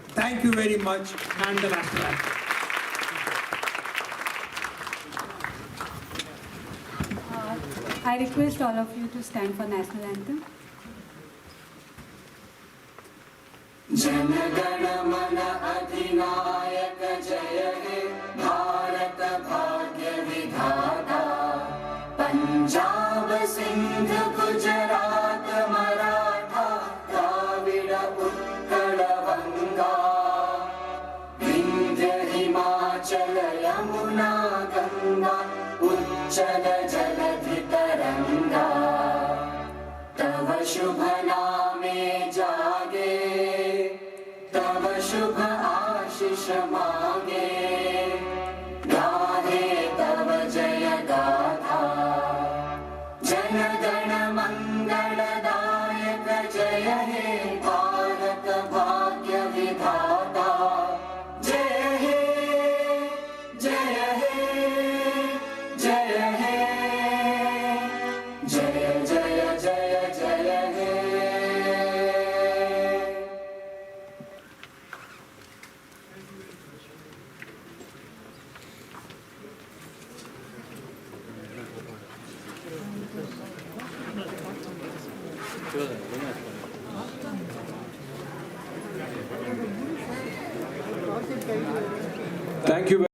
Thank you very much, and the national anthem. I request all of you to stand for National Anthem. जनगण मन अधिनायक जय हे भारत भाग्य विधाता पंजाब सिंध गुजरात मराठा द्राविड उत्कल बंगा विंध्य हिमाचल यमुना गंगा उच्चल जलधि तरंगा तव शुभ नामे जागे तव शुभ आशीष मागे गाहे तव जय गाथा जन गण मंगलदायक जय हे भारत भाग्य विधाता जय हे जय हे जय हे जय जय जय जय हे Thank you.